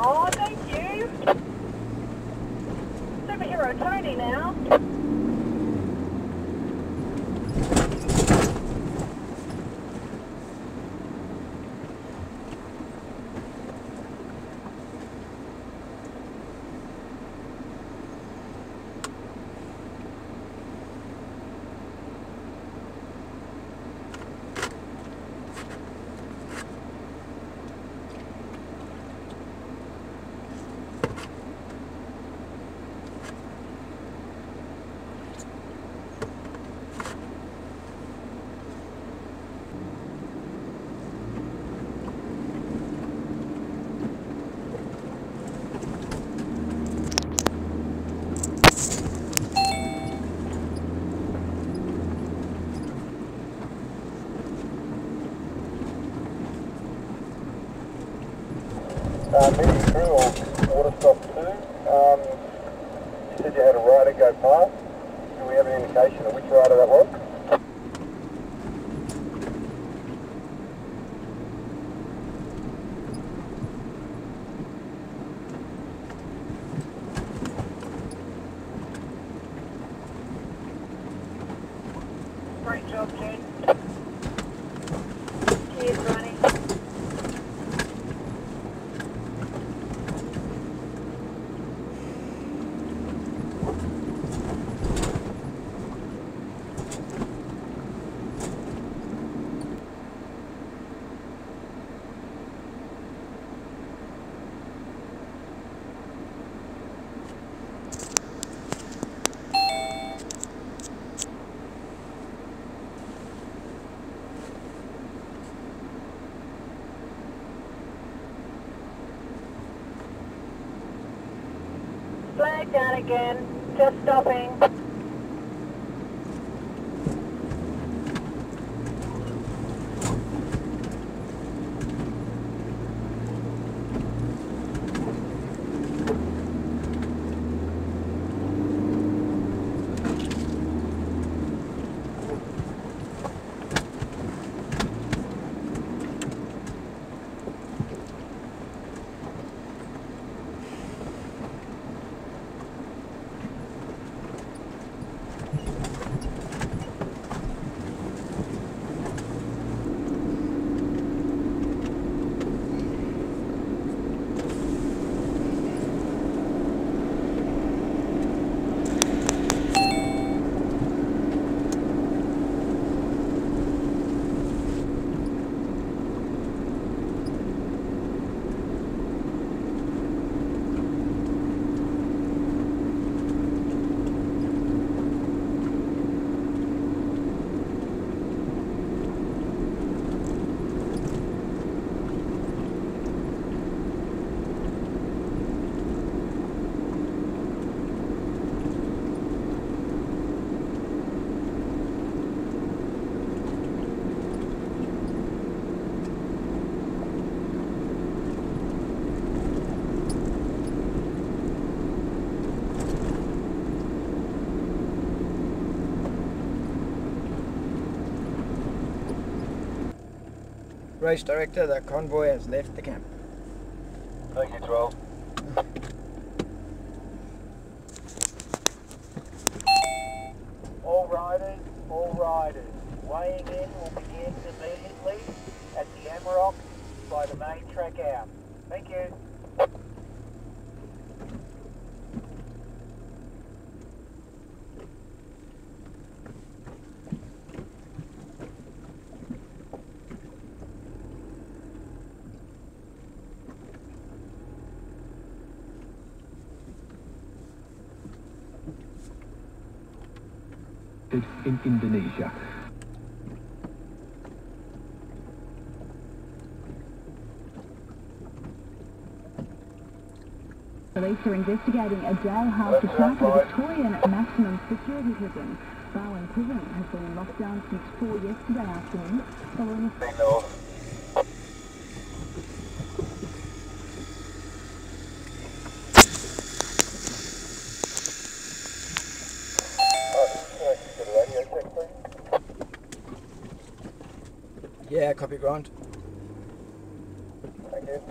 Oh, thank you. Superhero Tony now. Meeting through on water stop 2. You said you had a rider go past. Do we have an indication of which rider that was? Great job, Jen. Cheers, Bronny. Flag down again. Just stopping. Race director, the convoy has left the camp. Thank you, 12. All riders, weighing in will begin immediately at the Amarok by the main track out. Thank you. In Indonesia. Police are investigating a jailhouse attack at a Victorian maximum security prison. Bowen Prison has been in lockdown since 4 yesterday afternoon following a... Yeah, copy, Grant. Thank you.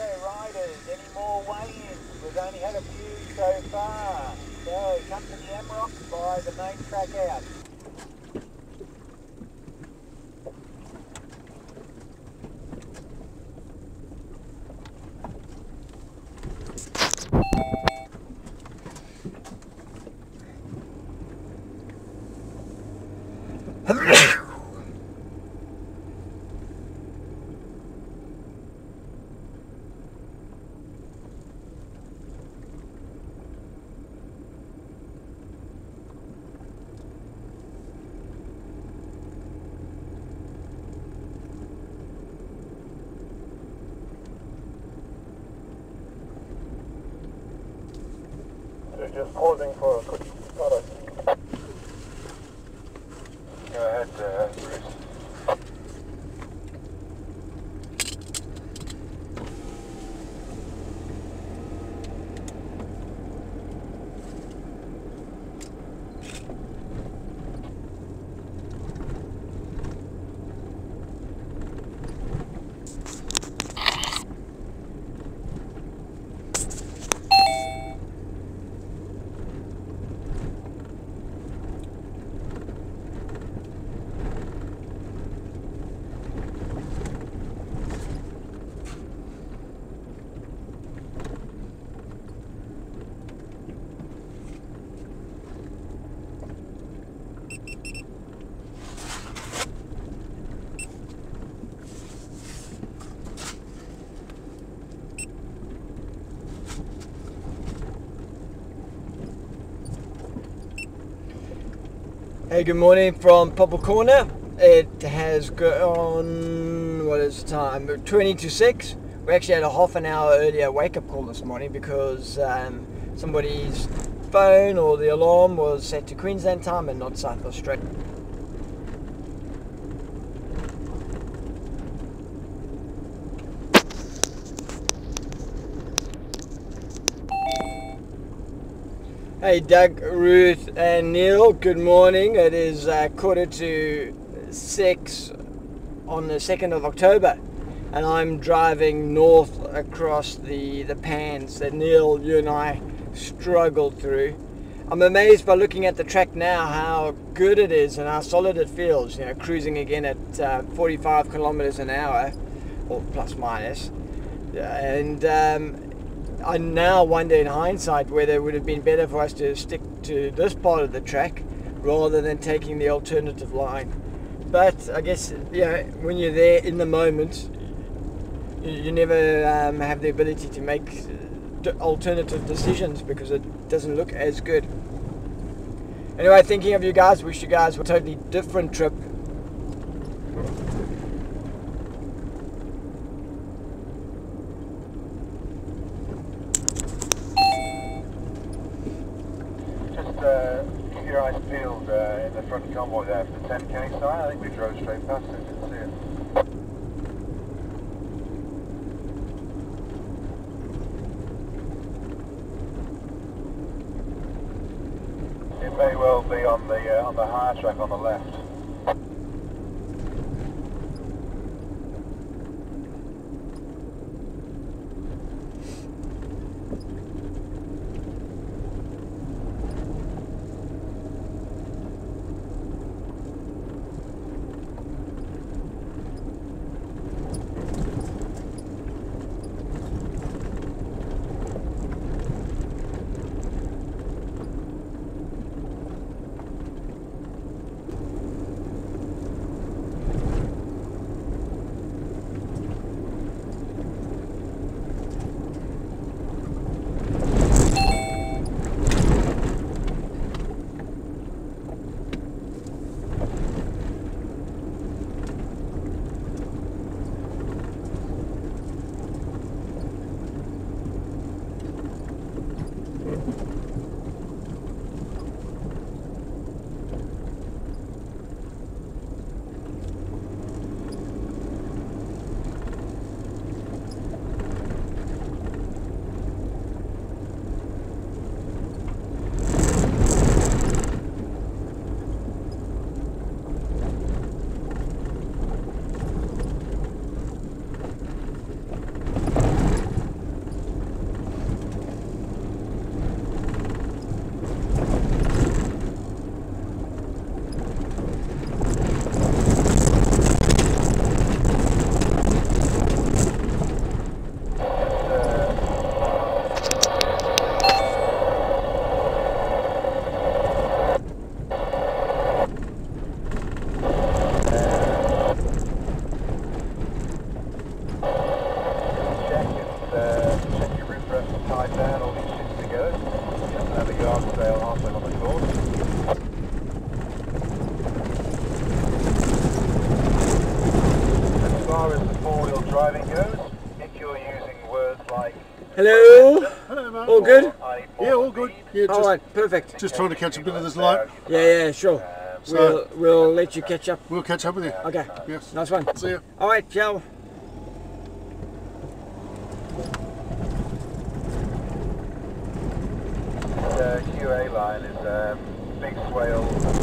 Okay, riders, any more weigh-ins? We've only had a few so far. So, come to the Amarok by the main track out. Just pausing for a quick photo. Go ahead, Bruce. Hey, good morning from Popple Corner. It has gone, what is the time? 20 to 6. We actually had a half an hour earlier wake-up call this morning because somebody's phone or the alarm was set to Queensland time and not South Australia. Hey Doug, Ruth and Neil, good morning. It is 5:45 on the 2nd of October and I'm driving north across the pans that Neil, you and I struggled through. I'm amazed by looking at the track now how good it is and how solid it feels, you know, cruising again at 45 kilometers an hour or plus minus. And I now wonder in hindsight whether it would have been better for us to stick to this part of the track rather than taking the alternative line. But I guess, you know, when you're there in the moment, you never have the ability to make alternative decisions because it doesn't look as good. Anyway, thinking of you guys, wish you guys a totally different trip. Keep your eyes peeled in the front convoy there for the 10k sign. I think we drove straight past it, didn't see it. It may well be on the higher track on the left. Hello? Hello, mate. All good? Yeah, all good. Yeah, All right, perfect. just trying to catch a bit of this light. Yeah, sure. So- We'll let you catch up. We'll catch up with you. Okay. Yes. Nice one. See ya. All right, ciao. The QAA Line is big swale.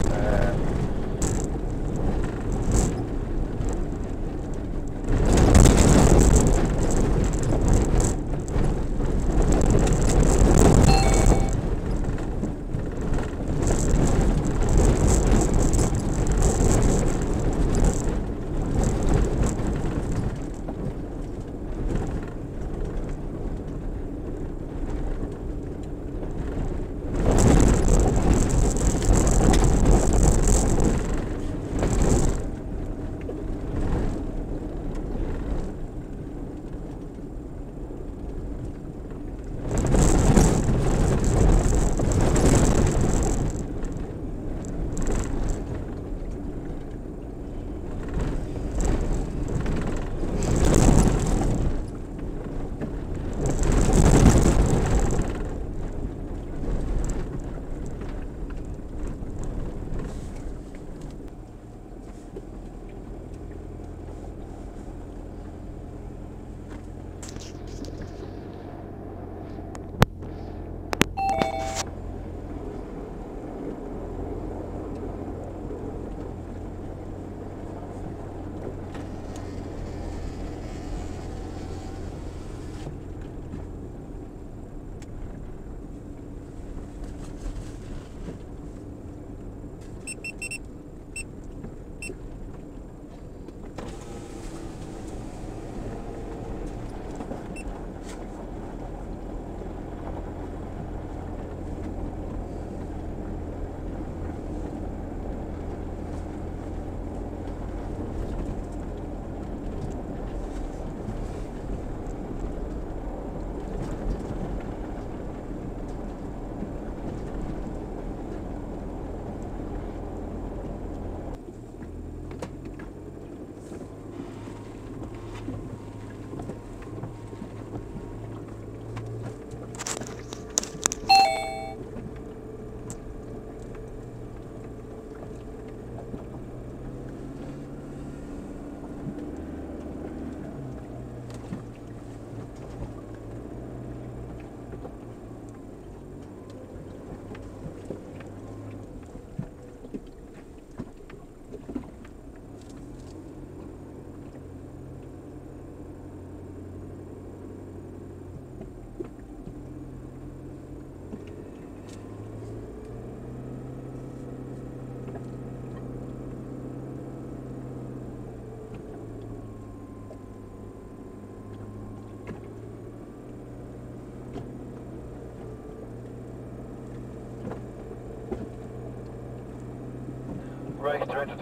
Register into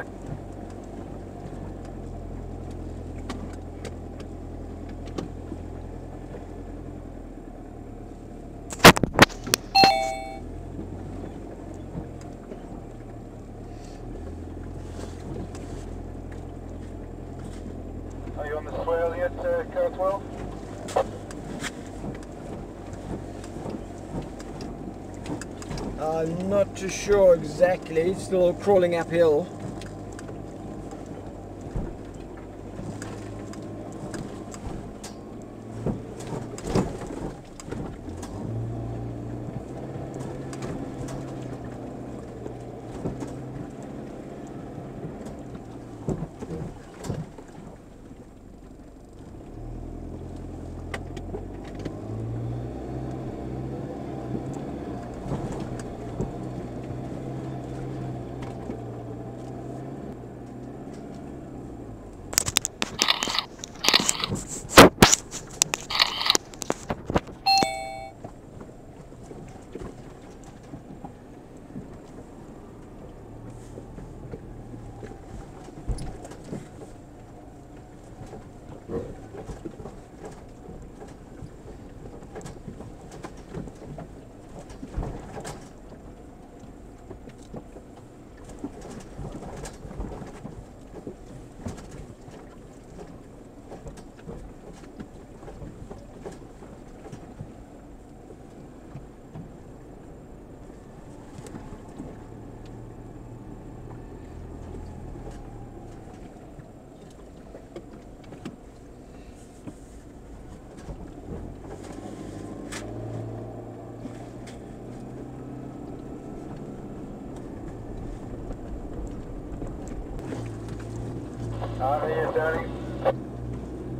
Are you on the swell yet, Cotswold? I'm not too sure exactly, it's still crawling uphill.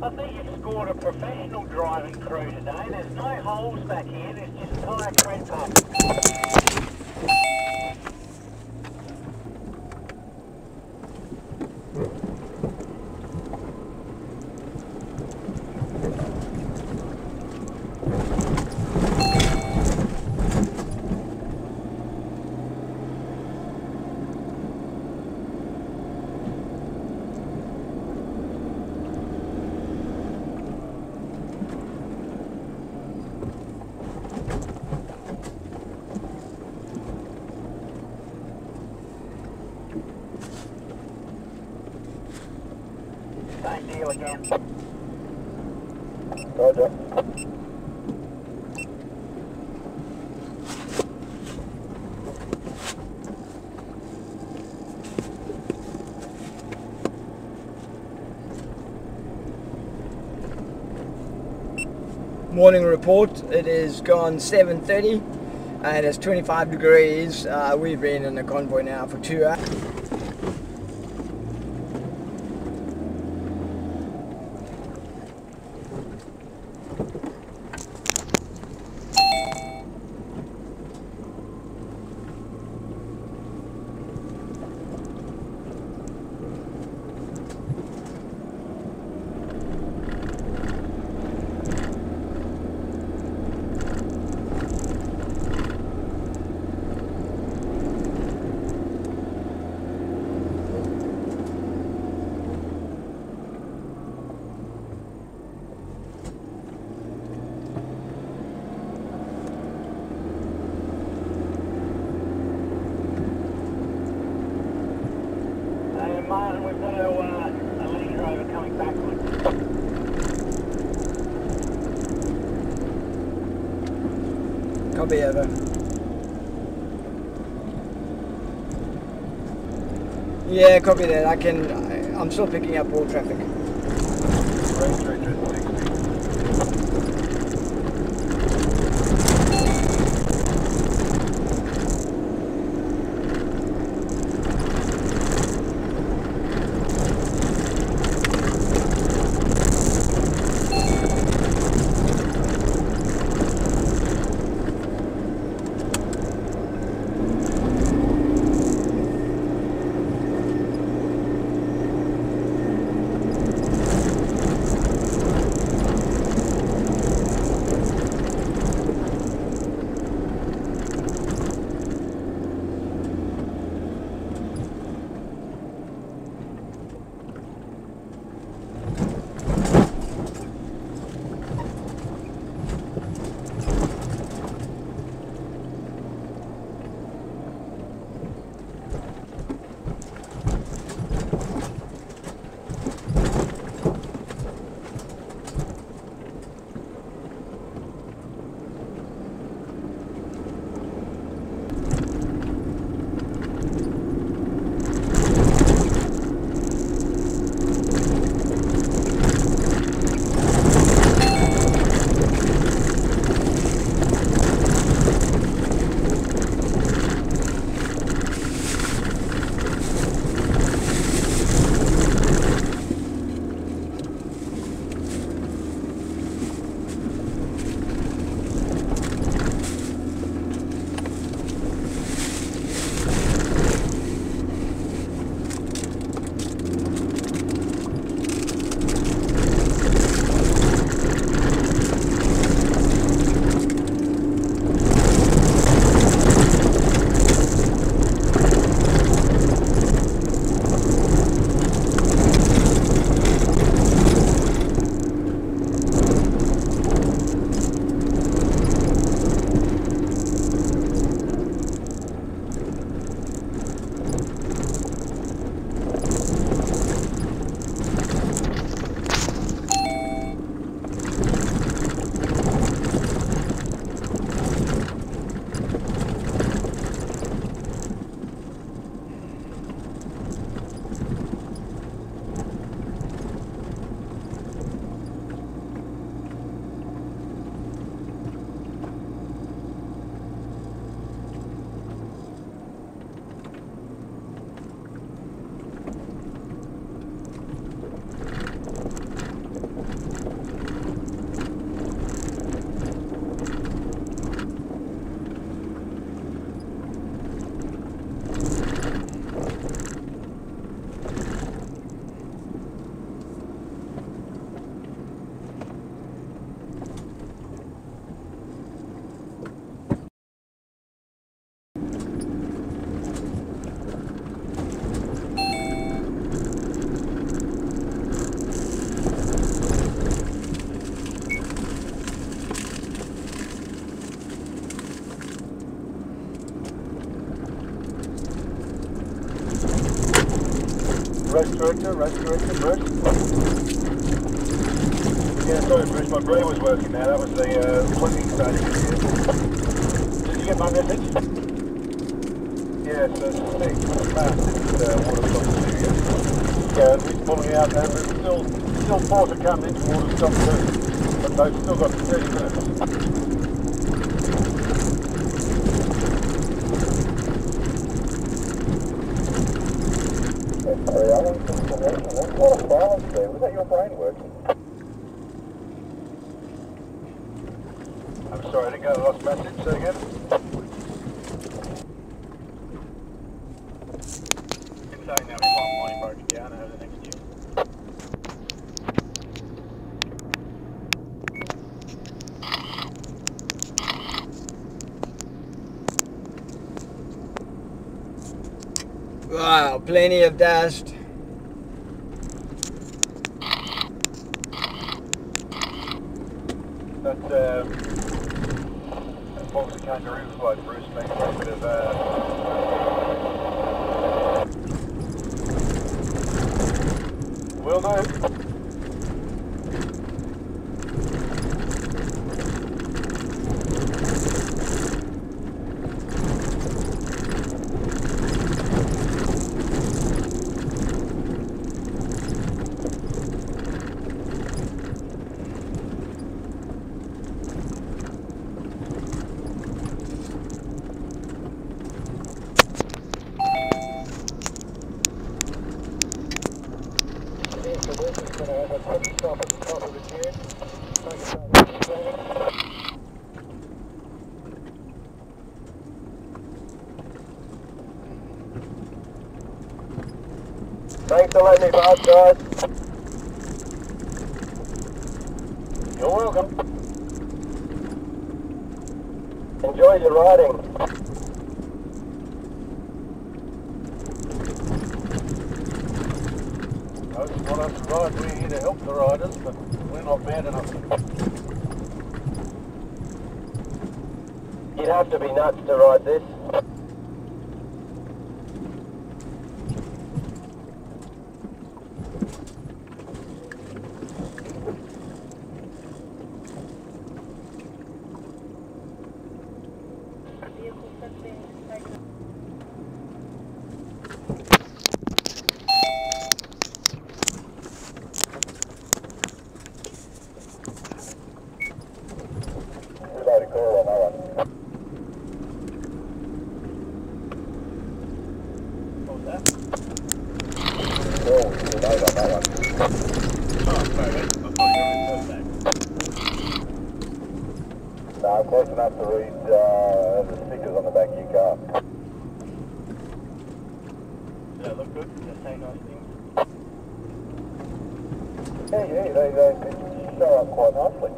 I think you've scored a professional driving crew today. There's no holes back here, there's just tyre tread pumps. Same deal again. Roger. Morning report, it is gone 7:30 and it's 25 degrees. We've been in a convoy now for 2 hours. Martin, we've got a Land Rover coming backwards. Copy, over. Yeah, copy that. I'm still picking up all traffic. race director, Bruce. Yeah, sorry Bruce, my brain was working now. That was the plugging station here. Did you get my message? Yeah, so Steve, Waterstop Studio. Yeah, he's pulling out there, but still four to come into Waterstop too. But they've still got 30 minutes. What a balance there. Was that your brain working? I'm sorry, I didn't get the last message. Say again. Been saying now we want money broken down over the next year. Wow, plenty of dust. That Foxy Kangaroo flight, Bruce, makes a bit of will do. Thanks for letting me pass, guys. You're welcome. Enjoy your riding. I just want us to ride. We're here to help the riders, but we're not mad enough. You'd have to be nuts to ride this. Close enough to read the stickers on the back of your car. Does that look good? Does that say nice things? Yeah, they show up quite nicely.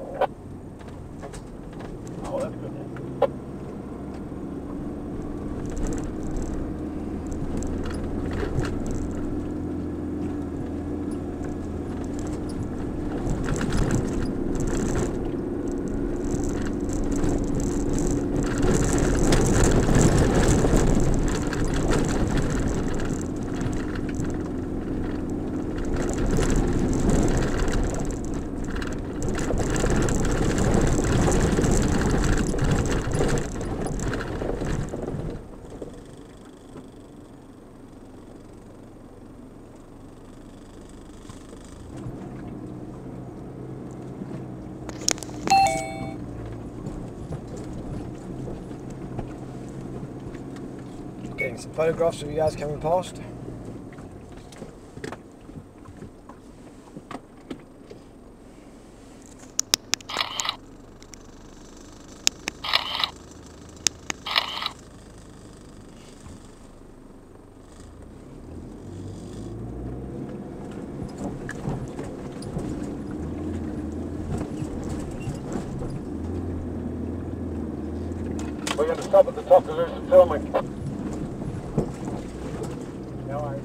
Oh, that's good then. Getting some photographs of you guys coming past. We're going to stop at the top to do some filming. No worries.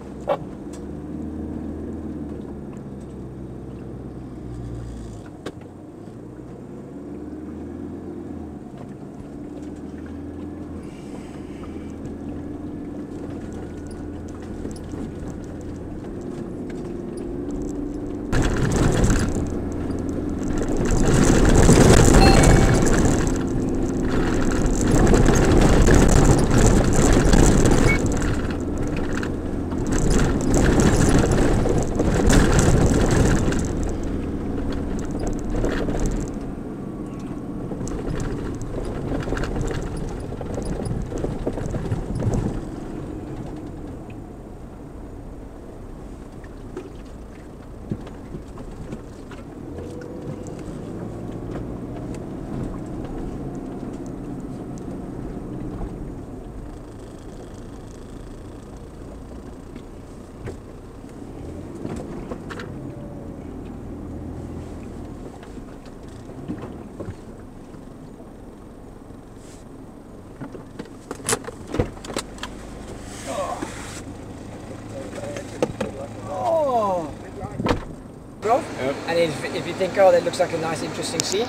of. Yep. And if you think, oh, that looks like a nice, interesting scene,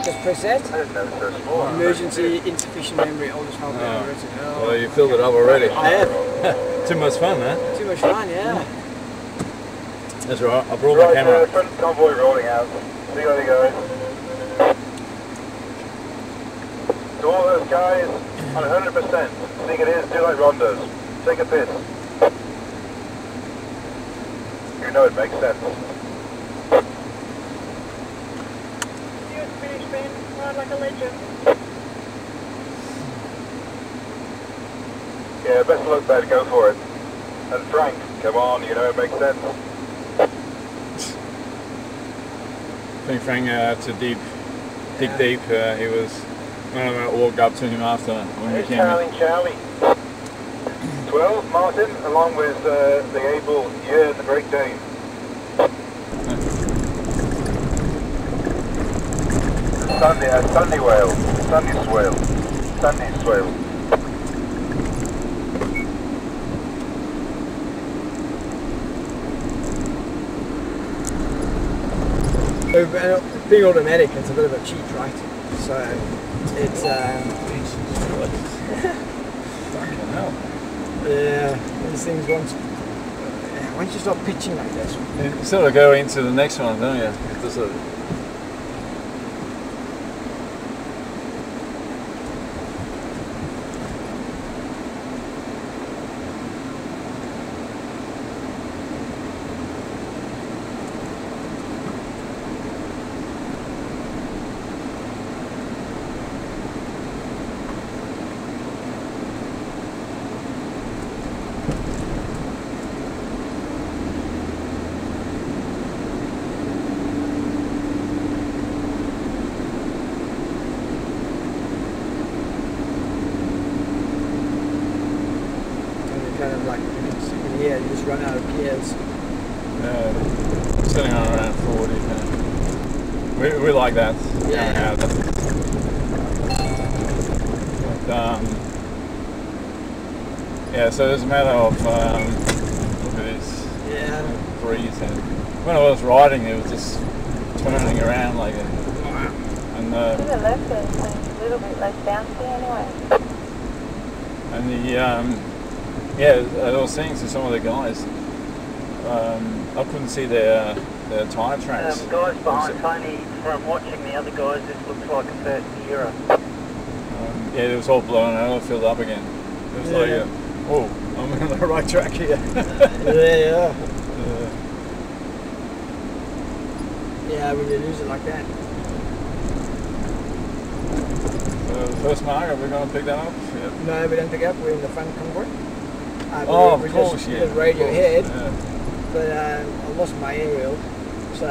just press that. Emergency insufficient memory. I'll just help you. Well, you filled it up already. I have. Too much fun, huh? Too much fun, yeah. That's right. I brought my camera. Front convoy rolling out. See how they go. To all those guys, on 100%, think it is, do like rondos. Take a piss. You know it makes sense. You finished, Ben. Ride like a legend. Yeah, best of luck, Ben. Go for it. And Frank, come on, you know it makes sense. I think Frank to dig deep. He was. When I walked up to him after when we came in. Charlie. 12, Martin, along with the able year and the Great Dane. Sunday whale, Sunday swale, Sunday swale. Being automatic, it's a bit of a cheat, right? So it's Fucking hell. yeah, these things once you stop pitching like this. You sort of go into the next one, don't you? Just a, Kind of like you just run out of gears. sitting on around 40. We like that. Yeah. Yeah, so it's a matter of look at this. Yeah. Breeze, and when I was riding, it was just turning around like a. And To the left there's a little bit less bouncy anyway. and I was saying to some of the guys, I couldn't see their tyre tracks. Guys behind Tony, from watching the other guys, this looks like a 30 era. Yeah, it was all blown out, filled up again. It was like, oh, I'm on the right track here. Yeah, when you lose it like that. The first marker, we're going to pick that up? Yep. No, we don't pick up. We're in the front convoy. Of we course, just yeah. radio ahead, Yeah. but I lost my aerial, so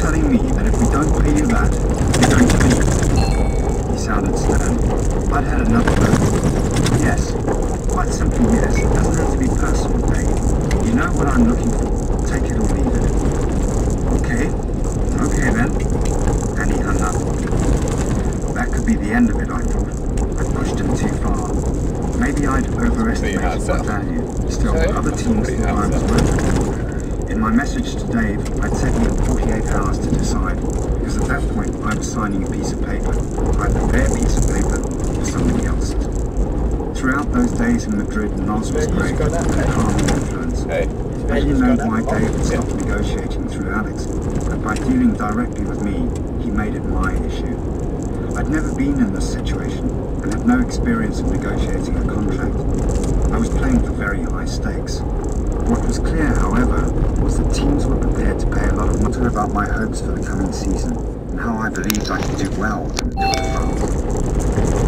telling me that if we don't pay you that, you're going to leave? He sounded stern. I'd had enough of it. Yes. Quite simply yes. It doesn't have to be personal, Dave. You know what I'm looking for. Take it or leave it. Okay. Okay then. And he hung up. That could be the end of it, I thought. I pushed him too far. Maybe I'd overestimated my value. Still, other teams thought I was worth it. In my message to Dave, I'd said he had 48 hours to decide, because at that point I was signing a piece of paper, either their piece of paper or somebody else's. Throughout those days in Madrid, Noz was great, a calming influence. I didn't know why Dave had stopped negotiating through Alex, but by dealing directly with me, he made it my issue. I'd never been in this situation, and had no experience of negotiating a contract. I was playing for very high stakes. What was clear, however, was that teams were prepared to pay a lot of money about my hopes for the coming season, and how I believed I could do well in the Tour de France.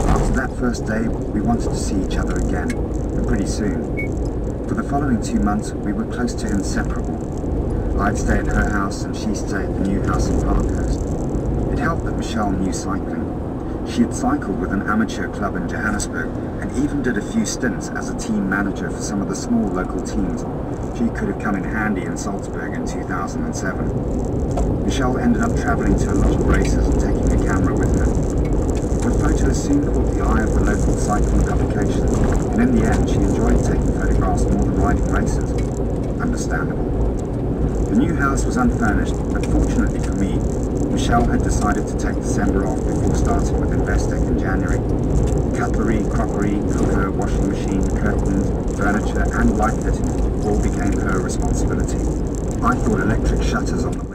After that first day, we wanted to see each other again, and pretty soon. For the following 2 months, we were close to inseparable. I'd stay at her house, and she'd stay at the new house in Parkhurst. It helped that Michelle knew cycling. She had cycled with an amateur club in Johannesburg and even did a few stints as a team manager for some of the small local teams. She could have come in handy in Salzburg in 2007. Michelle ended up travelling to a lot of races and taking a camera with her. Her photos soon caught the eye of the local cycling publications, and in the end she enjoyed taking photographs more than riding races. Understandable. The new house was unfurnished, but fortunately for me, Michelle had decided to take December off before starting with Investec in January. Cutlery, crockery, cooker, washing machine, curtains, furniture and light fitting all became her responsibility. I thought electric shutters on the